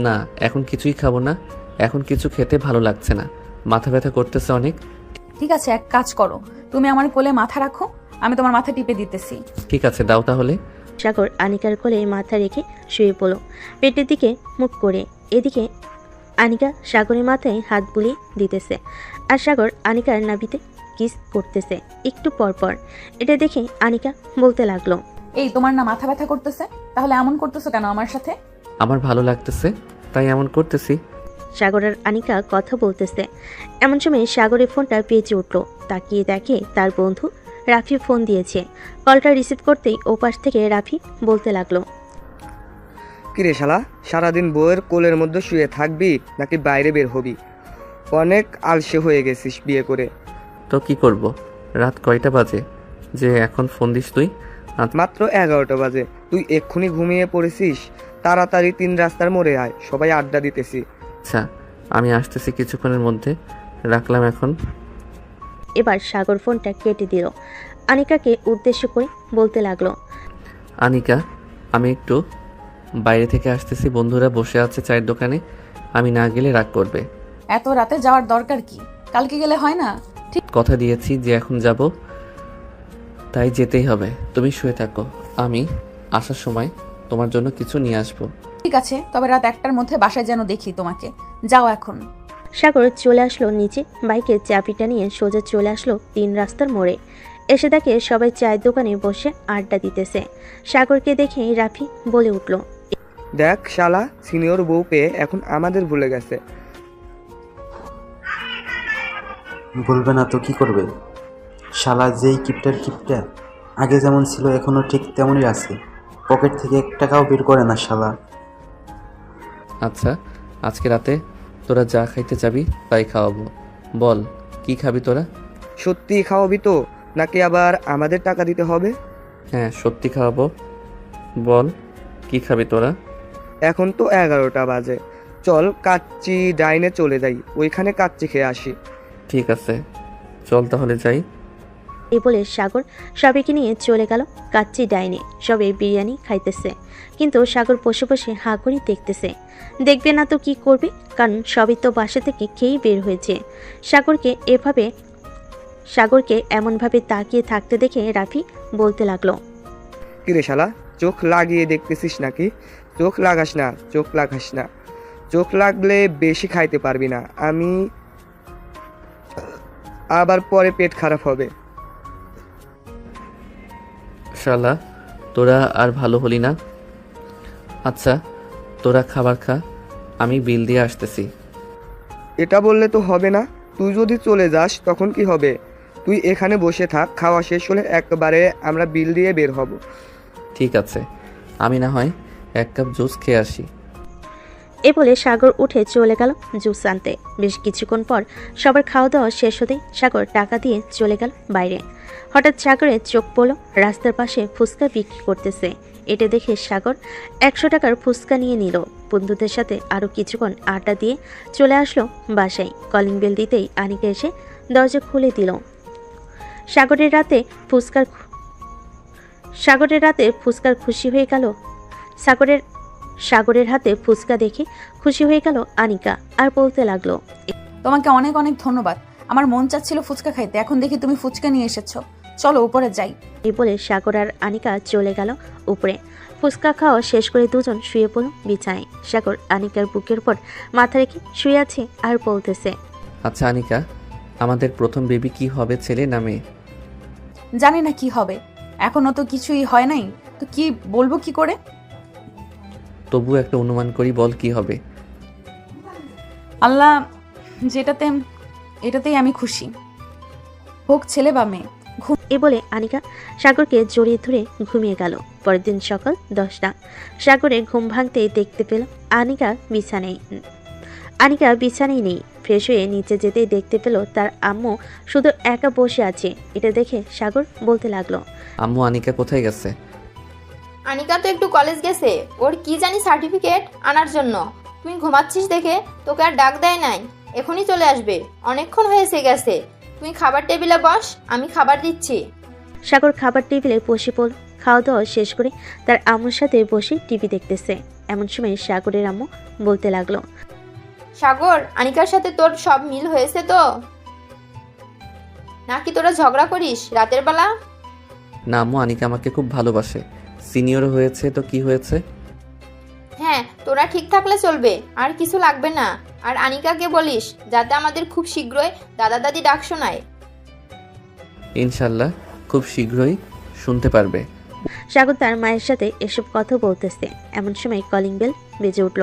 না, এখন কিছুই খাবো না। এখন কিছু খেতে ভালো লাগছে না, মাথা ব্যথা করতেছে অনেক। ঠিক আছে, এক কাজ করো, তুমি আমার কোলে মাথা রাখো, আমি তোমার মাথা টিপে দিতেছি। ঠিক আছে, দাও তাহলে। সাগর আনিকার কোলে মাথা রেখে শুয়ে পড়ল, পেটের দিকে মুখ করে। এদিকে আনিকা সাগরের মাথায় হাত বুলিয়ে দিতেছে, আর সাগর আনিকার নাভিতে কিস করতেছে একটু পর পর। এটা দেখে আনিকা বলতে লাগলো, এই তোমার না মাথা ব্যথা করতেছে, তাহলে এমন করতেছো কেন আমার সাথে? আমার ভালো লাগতেছে তাই এমন করতেছি। সাগর আর আনিকা কথা বলতেছে। এমন সময় সাগরের ফোনটা বেজে উঠল। তাকিয়ে দেখে তার বন্ধু রাফি ফোন দিয়েছে। কলটা রিসিভ করতেই ওপাশ থেকে রাফি বলতে লাগলো, কিরে শালা, সারাদিন বউয়ের কোলের মধ্যে শুয়ে থাকবি নাকি বাইরে বের হবি? অনেক আলসে হয়ে গেছিস বিয়ে করে। তো কি করব, রাত কয়টা বাজে যে এখন ফোন দিস তুই? মাত্র 11টা বাজে, তুই এক্ষুনি ঘুমিয়ে পড়েছিস? তাড়াতাড়ি 3 রাস্তার মোড়ে আয়, সবাই আড্ডা দিতেছি। আচ্ছা, আমি আসতেছি কিছুক্ষণের মধ্যে, রাখলাম এখন। এবার সাগর ফোনটা কেটে দিল। আনিকাকে উদ্দেশ্য করে বলতে লাগলো, আনিকা, আমি একটু বাইরে থেকে আসতেছি, বন্ধুরা বসে আছে চায়ের দোকানে, আমি না গেলে রাগ করবে। এত রাতে যাওয়ার দরকার কি? কালকে গেলে হয় না? ঠিক কথা দিয়েছি যে এখন যাব, তাই যেতেই হবে। তুমি শুয়ে থাকো, আমি আসার সময় তোমার জন্য কিছু নিয়ে আসবো। ঠিক আছে, তবে রাত 1টার মধ্যে বাসায় যেন দেখি তোমাকে। যাও এখন। সাগর চলে আসলো নিচে, বাইকের চাবিটা নিয়ে সোজা চলে আসলো 3 রাস্তার মোড়ে। এসে দেখে সবাই চায়ের দোকানে বসে আড্ডা দিতেছে। সাগরকে দেখে রাফি বলে উঠল, দেখ শালা, সিনিয়র বউ পেয়ে এখন আমাদের ভুলে গেছে। বলবে না তো কি করবে? শালা যেই কিপটার কিপটা, আগে যেমন ছিল এখনো ঠিক তেমনই আছে, পকেট থেকে 1 টাকাও বের করে না শালা। আচ্ছা, আজকে রাতে তোরা যা খাইতে যাবি তাই খাওয়াবো। বল, কি খাবি তোরা? সত্যি খাওয়াবি তো, নাকি আবার আমাদের টাকা দিতে হবে? হ্যাঁ, সত্যি খাওয়াবো। বল, কি খাবি তোরা? এখন তো 11টা বাজে, চল কাচ্চি ডাইনে চলে যাই, ওইখানে কাচ্চি খেয়ে আসি। ঠিক আছে, চল তাহলে যাই। এই বলে সাগর সবাইকে নিয়ে চলে গেল কাচ্চি ডাইনে। সবাই বিরিয়ানি খাইতেছে, কিন্তু সাগর বসে বসে হাঁ করে দেখতেছে। দেখবে না তো কি করবে, কারণ সবই তো বাসা থেকে খেয়েই বের হয়েছে। সাগরকে এমনভাবে তাকিয়ে থাকতে দেখে রাফি বলতে লাগলো, কিরে শালা, চোখ লাগিয়ে দেখতেছিস নাকি? চোখ লাগাস না, চোখ লাগাস না, চোখ লাগলে বেশি খাইতে পারবি না, আমি আবার পরে পেট খারাপ হবে। শালা, তোরা আর ভালো হলি না। আচ্ছা, তোরা খাবার খা, আমি বিল দিয়ে আসতেছি। এটা বললে তো হবে না, তুই যদি চলে যাস তখন কি হবে? তুই এখানে বসে থাক, খাওয়া শেষ হলে একবারে আমরা বিল দিয়ে বের হব। ঠিক আছে, আমি না হয় 1 কাপ জুস খেয়ে আসি। এ বলে সাগর উঠে চলে গেল জুস আনতে। বেশ কিছুক্ষণ পর সবার খাওয়া দাওয়া শেষ হতেই সাগর টাকা দিয়ে চলে গেল বাইরে। হঠাৎ সাগরের চোখ পড়ল রাস্তার পাশে ফুচকা বিক্রি করতেছে। এটা দেখে সাগর 100 টাকার ফুচকা নিয়ে নিল। বন্ধুদের সাথে আরও কিছুক্ষণ আড্ডা দিয়ে চলে আসলো বাসায়। কলিং বেল দিতেই আনিকা এসে দরজা খুলে দিল। সাগরের রাতে ফুচকার খুশি হয়ে গেল। সাগরের হাতে ফুচকা দেখে খুশি হয়ে গেল আনিকা আর বলতে লাগলো, তোমাকে অনেক অনেক ধন্যবাদ। আমার মন চাচ্ছিল ফুচকা খাইতে, এখন দেখি তুমি ফুচকা নিয়ে এসেছো। চলো উপরে যাই। এই বলে সাগর আর আনিকা চলে গেল উপরে। ফুচকা খাওয়া শেষ করে দুজন শুয়ে পড়ল বিছানায়। সাগর আনিকার বুকের উপর মাথা রেখে শুয়ে আছে আর বলতেছে, আচ্ছা আনিকা, আমাদের প্রথম বেবি কি হবে, ছেলে না মেয়ে? জানি না কি হবে, এখনো তো কিছুই হয় নাই, তো কি বলবো কি করে? তবু একটা অনুমান করি, বল কি হবে। আল্লাহ এটাতেই আমি খুশি, হোক ছেলে বা মেয়ে। এ বলে আনিকা সাগরকে জড়িয়ে ধরে ঘুমিয়ে গেল। পরের দিন সকাল 10টা। সাগরে ঘুম ভাঙতেই দেখতে পেল আনিকা বিছানায় নেই। ফ্রেশ হয়ে নিচে যেতেই দেখতে পেল তার আম্মু শুধু একা বসে আছে। এটা দেখে সাগর বলতে লাগলো, আম্মু আনিকা কোথায় গেছে? আনিকা তো একটু কলেজ গেছে, ওর কি জানি সার্টিফিকেট আনার জন্য। তুই ঘুমাচ্ছিস দেখে তোকে আর ডাক দেয় নাই, এখনই চলে আসবে, অনেকক্ষণ হয়েছে গেছে। তুই খাবার টেবিলে বস, আমি খাবার দিচ্ছি। সাগর খাবার টেবিলে বসে পড়ল। খাওয়া দাওয়া শেষ করে তার আম্মুর সাথে বসে টিভি দেখতেছে। এমন সময় সাগরের আম্মু বলতে লাগলো, সাগর, আনিকার সাথে তোর সব মিল হয়েছে তো? নাকি তোরা ঝগড়া করিস রাতের বেলা? না আম্মু, আনিকা আমাকে খুব ভালোবাসে। সিনিয়র হয়েছে তো কি হয়েছে? হ্যাঁ, তোরা ঠিক থাকলে চলবে, আর কিছু লাগবে না। আর আনিকাকে বলিস যাতে আমাদের খুব শীঘ্রই দাদা দাদি ডাক শোনায়। ইনশাল্লাহ খুব শীঘ্রই শুনতে পারবে। সাগর তার মায়ের সাথে এসব কথা বলতেছে। এমন সময় কলিং বেল বেজে উঠল।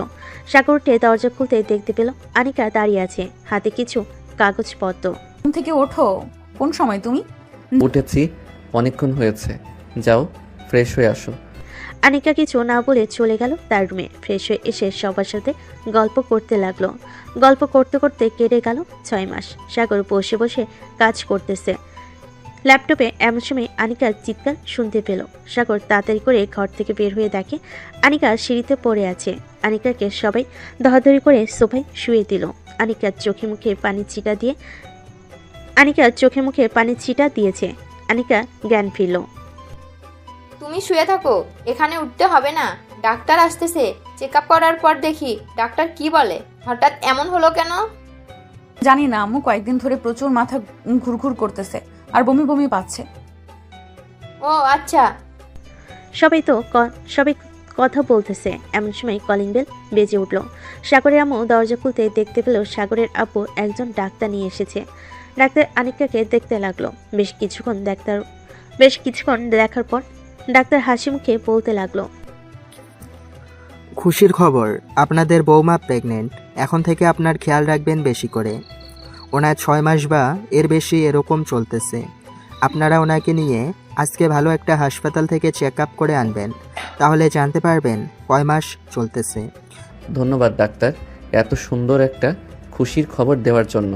সাগর উঠে দরজা খুলতে দেখতে পেল আনিকা দাঁড়িয়ে আছে, হাতে কিছু কাগজপত্র। ঘুম থেকে ওঠো, কোন সময় তুমি? উঠেছি, অনেকক্ষণ হয়েছে, যাও ফ্রেশ হয়ে আসো। আনিকা কিছু না বলে চলে গেল তার রুমে। ফ্রেশ হয়ে এসে সবার সাথে গল্প করতে লাগলো। গল্প করতে করতে কেটে গেল 6 মাস। সাগর বসে বসে কাজ করতেছে ল্যাপটপে। এমন সময় আনিকার চিৎকার শুনতে পেল। সাগর তাড়াতাড়ি করে ঘর থেকে বের হয়ে দেখে আনিকা সিঁড়িতে পড়ে আছে। আনিকাকে সবাই ধরাধরি করে সোফায় শুয়ে দিল। আনিকার চোখে মুখে পানির ছিটা দিয়েছে। আনিকা জ্ঞান ফিরল। তুমি শুয়ে থাকো, এখানে উঠতে হবে না, ডাক্তার আসতেছে। চেক আপ করার পর দেখি ডাক্তার কি বলে। হঠাৎ এমন হলো কেন? জানি না আম্মু, কয়েকদিন ধরে প্রচুর মাথা ঘুরঘুর করতেছে আর বমি বমি পাচ্ছে। ও আচ্ছা। সবাই কথা বলতেছে। এমন সময় কলিং বেল বেজে উঠল। সাগরের আম্মু দরজা খুলতে দেখতে পেল সাগরের আব্বু একজন ডাক্তার নিয়ে এসেছে। ডাক্তার আনিকাকে দেখতে লাগলো। বেশ কিছুক্ষণ দেখার পর ডাক্তার হাসি মুখে বলতে লাগলো, খুশির খবর, আপনাদের বৌমা প্রেগনেন্ট। এখন থেকে আপনার খেয়াল রাখবেন বেশি করে। ওনার 6 মাস বা এর বেশি এরকম চলতেছে। আপনারা ওনাকে নিয়ে আজকে ভালো একটা হাসপাতাল থেকে চেক আপ করে আনবেন, তাহলে জানতে পারবেন কয় মাস চলতেছে। ধন্যবাদ ডাক্তার, এত সুন্দর একটা খুশির খবর দেওয়ার জন্য।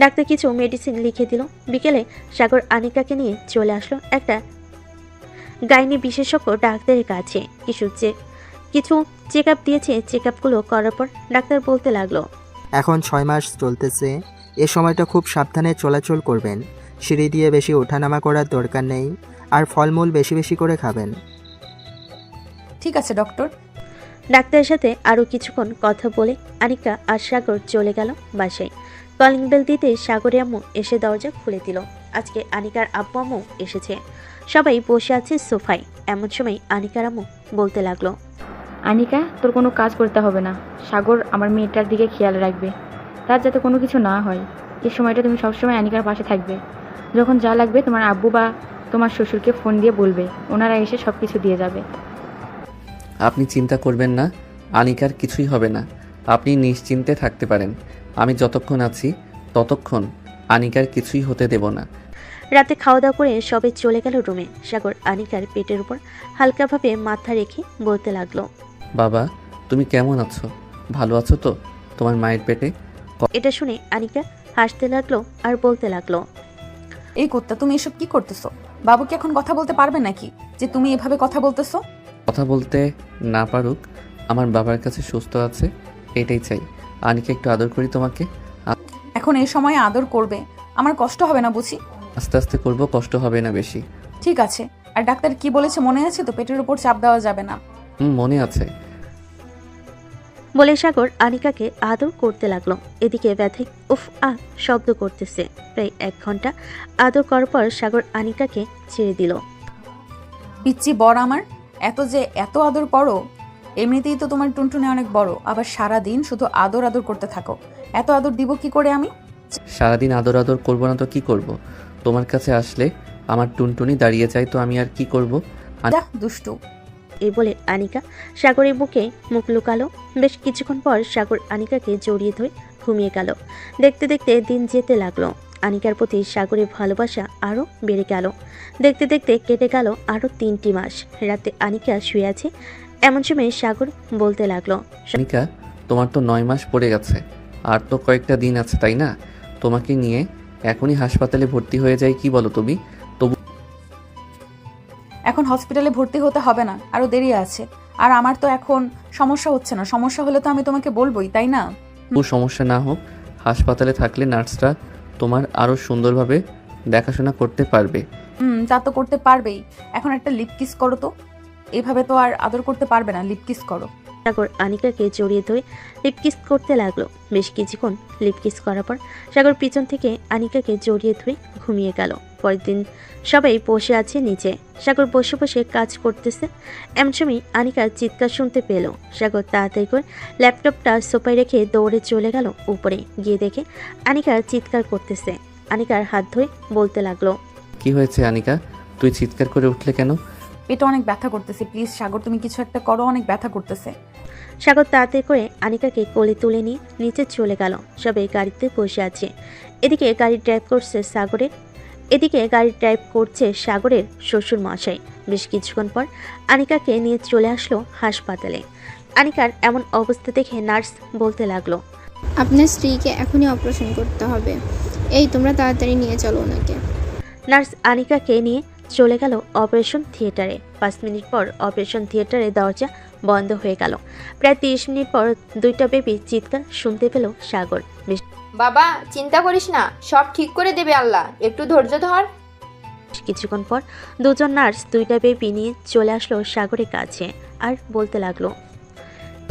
ডাক্তার কিছু মেডিসিন লিখে দিল। বিকেলে সাগর আনিকাকে নিয়ে চলে আসলো একটা গাইনি বিশেষজ্ঞ ডাক্তারের কাছে। কিছু চেক আপ দিয়েছে। চেক আপগুলো করার পর ডাক্তার বলতে লাগলো, এখন 6 মাস চলতেছে, এ সময়টা খুব সাবধানে চলাচল করবেন। সিঁড়ি দিয়ে বেশি ওঠানামা করার দরকার নেই, আর ফলমূল বেশি বেশি করে খাবেন। ঠিক আছে ডক্টর। ডাক্তারের সাথে আরও কিছুক্ষণ কথা বলে আনিকা আর সাগর চলে গেল বাসায়। কলিং বেল দিতে সাগরের আম্মু এসে দরজা খুলে দিল। আজকে আনিকার আব্বু আম্মু এসেছে। সবাই বসে আছে সোফায়। এমন সময় আনিকার আম্মু বলতে লাগলো, আনিকা, তোর কোনো কাজ করতে হবে না। সাগর আমার মেয়েটার দিকে খেয়াল রাখবে, তার যাতে কোনো কিছু না হয়। এই সময়টা তুমি সবসময় আনিকার পাশে থাকবে। যখন যা লাগবে তোমার আব্বু বা তোমার শ্বশুরকে ফোন দিয়ে বলবে, ওনারা এসে সব কিছু দিয়ে যাবে। আপনি চিন্তা করবেন না, আনিকার কিছুই হবে না। আপনি নিশ্চিন্তে থাকতে পারেন। আমি যতক্ষণ আছি ততক্ষণ আনিকার কিছুই হতে দেব না। রাতে খাওয়া দাওয়া করে সবাই চলে গেল রুমে। সাগর আনিকার পেটের উপর হালকাভাবে মাথা রেখে বলতে লাগলো, বাবা তুমি কেমন আছো? ভালো আছো তো? তোমার মায়ের পেটে? এটা শুনে আনিকা হাসতে লাগলো আর বলতে লাগলো, এই কুত্তা, তুমি এসব কি করতেছো? বাবু কি এখন কথা বলতে পারবে নাকি যে তুমি এভাবে কথা বলতেছো? কথা বলতে না পারুক, আমার বাবার কাছে সুস্থ আছে, এটাই চাই। আনিকা একটু আদর করি তোমাকে। এখন এই সময় আদর করবে, আমার কষ্ট হবে না বুঝি? আস্তে আস্তে করব, কষ্ট হবে না বেশি। ঠিক আছে। আর ডাক্তার কি বলেছে মনে আছে তো? পেটের উপর চাপ দেওয়া যাবে না। মনে আছে। বলে সাগর আনিকাকে আদর করতে লাগলো। এদিকে ব্যথিক উফ আ শব্দ করতেছে। প্রায় 1 ঘন্টা আদর করার পর সাগর আনিকাকে ছেড়ে দিল। পিচ্ছি বর আমার, এত আদর করো। এমনিতেই তো তোমার টুনটুনি অনেক বড়, আবার সারা দিন শুধু আদর আদর করতে থাকো। এত আদর দিব কি করে আমি? সারাদিন আদর আদর করবো না তো কি করব? তোমার কাছে আসলে আমার টুনটুনি দাঁড়িয়ে যায়, তো আমি আর কি করব? যা দুষ্টু। এই বলে আনিকা সাগরের বুকে মুখ লুকালো। বেশ কিছুক্ষণ পর সাগর আনিকাকে জড়িয়ে ধরে ঘুমিয়ে গেল। দেখতে দেখতে দিন যেতে লাগলো। আনিকার প্রতি সাগরের ভালোবাসা আরও বেড়ে গেল। দেখতে দেখতে কেটে গেল আরও 3টি মাস। রাতে আনিকা শুয়ে আছে, এমন সময় সাগর বলতে লাগলো, আনিকা, তোমার তো 9 মাস পড়ে গেছে, আর তো কয়েকটা দিন আছে, তাই না? তোমাকে নিয়ে এখনই হাসপাতালে ভর্তি হয়ে যাই, কি বলো তুমি? এখন হসপিটালে ভর্তি হতে হবে না, আরো দেরি আছে। আর আমার তো এখন সমস্যা হচ্ছে না, সমস্যা হলে তো আমি তোমাকে বলবোই, তাই না? সমস্যা না হোক, হাসপাতালে থাকলে নার্সরা তোমার আরো সুন্দরভাবে দেখাশোনা করতে পারবে। তা তো করতে পারবেই। এখন একটা লিপ কিস করো তো। এভাবে তো আর আদর করতে পারবে না, লিপ কিস করো। সাগর আনিকাকে জড়িয়ে ধরে লিপ কিস করতে লাগলো। বেশ কিছুক্ষণ লিপ কিস করার পর সাগর পিছন থেকে আনিকাকে জড়িয়ে ধরে ঘুমিয়ে গেল। পরের দিন সবাই বসে আছে নিচে। সাগর বসে বসে কাজ করতেছে। এমন সময় আনিকার চিৎকার শুনতে পেল। সাগর তাড়াতাড়ি করে ল্যাপটপটা সোফায় রেখে দৌড়ে চলে গেল উপরে। গিয়ে দেখে আনিকা চিৎকার করতেছে। আনিকার হাত ধরে বলতে লাগলো, কি হয়েছে আনিকা, তুই চিৎকার করে উঠলে কেন? পেটে অনেক ব্যথা করতেছে, প্লিজ সাগর তুমি কিছু একটা করো, অনেক ব্যথা করতেছে। সাগর তাড়াতাড়ি করে আনিকাকে কোলে তুলে নিয়ে নিচে চলে গেল। সবাই গাড়িতে বসে আছে। এদিকে গাড়ি ড্রাইভ করছে সাগরের শ্বশুর মশাই। বেশ কিছুক্ষণ পর আনিকাকে নিয়ে চলে আসলো হাসপাতালে। আনিকার এমন অবস্থা দেখে নার্স বলতে লাগলো, আপনার স্ত্রীকে এখনই অপারেশন করতে হবে, এই তোমরা তাড়াতাড়ি নিয়ে চলো ওনাকে। নার্স আনিকাকে নিয়ে চলে গেল অপারেশন থিয়েটারে। 5 মিনিট পর অপারেশন থিয়েটারের দরজা বন্ধ হয়ে গেল। প্রায় 30 মিনিট পর 2টা বেবি চিৎকার শুনতে পেল সাগর। বাবা, চিন্তা করিস না, সব ঠিক করে দেবে আল্লাহ, একটু ধৈর্য ধর। কিছুক্ষণ পর 2জন নার্স 2টা বেবি নিয়ে চলে আসলো সাগরের কাছে আর বলতে লাগলো,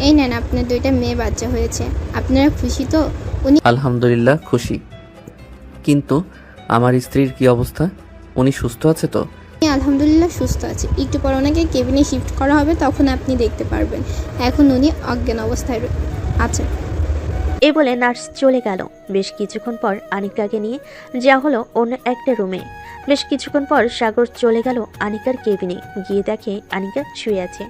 এই নেন, আপনার 2টা মেয়ে বাচ্চা হয়েছে, আপনারা খুশি তো? উনি আলহামদুলিল্লাহ খুশি, কিন্তু আমার স্ত্রীর কি অবস্থা? উনি সুস্থ আছে তো? আলহামদুলিল্লাহ সুস্থ আছে। একটু পর ওনাকে কেবিনে শিফট করা হবে, তখন আপনি দেখতে পারবেন। এখন উনি অজ্ঞান অবস্থায় আছে। এই বলে নার্স চলে গেল। বেশ কিছুক্ষণ পর আনিকাকে নিয়ে যাওয়া হলো অন্য একটা রুমে। বেশ কিছুক্ষণ পর সাগর চলে গেল আনিকার কেবিনে। গিয়ে দেখে আনিকা শুয়ে আছে।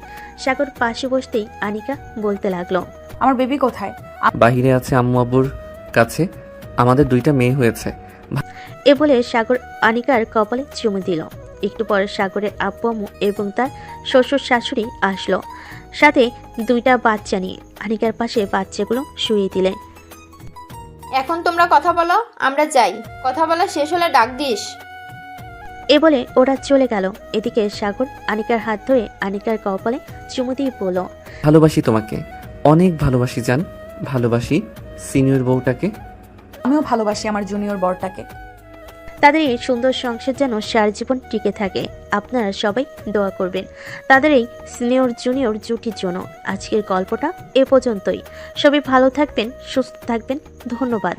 সাগর পাশে বসতেই আনিকা বলতে লাগলো, আমার বেবি কোথায়? বাহিরে আছে আম্মু আব্বুর কাছে, আমাদের 2টা মেয়ে হয়েছে। এ বলে সাগর আনিকার কপালে চুমু দিল। একটু পর সাগরের আব্বু আম্মু এবং তার শ্বশুর শাশুড়ি আসলো, সাথে 2টা বাচ্চা নিয়ে। আনিকার পাশে বাচ্চাগুলো শুয়ে দিলেন। এখন তোমরা কথা বলো, আমরা যাই। কথা বলা শেষ হলে ডাক দিস। এ বলে ওরা চলে গেল। এদিকে সাগর আনিকার হাত ধরে আনিকার কপালে চুমু দিয়ে বলল, ভালোবাসি তোমাকে, অনেক ভালোবাসি জান, ভালোবাসি সিনিয়র বউটাকে। আমিও ভালোবাসি আমার জুনিয়র বরটাকে। তাদের এই সুন্দর সংসার যেন সারা জীবন টিকে থাকে। আপনারা সবাই দোয়া করবেন তাদের এই সিনিয়র জুনিয়র জুটির জন্য। আজকের গল্পটা এ পর্যন্তই। সবাই ভালো থাকবেন, সুস্থ থাকবেন। ধন্যবাদ।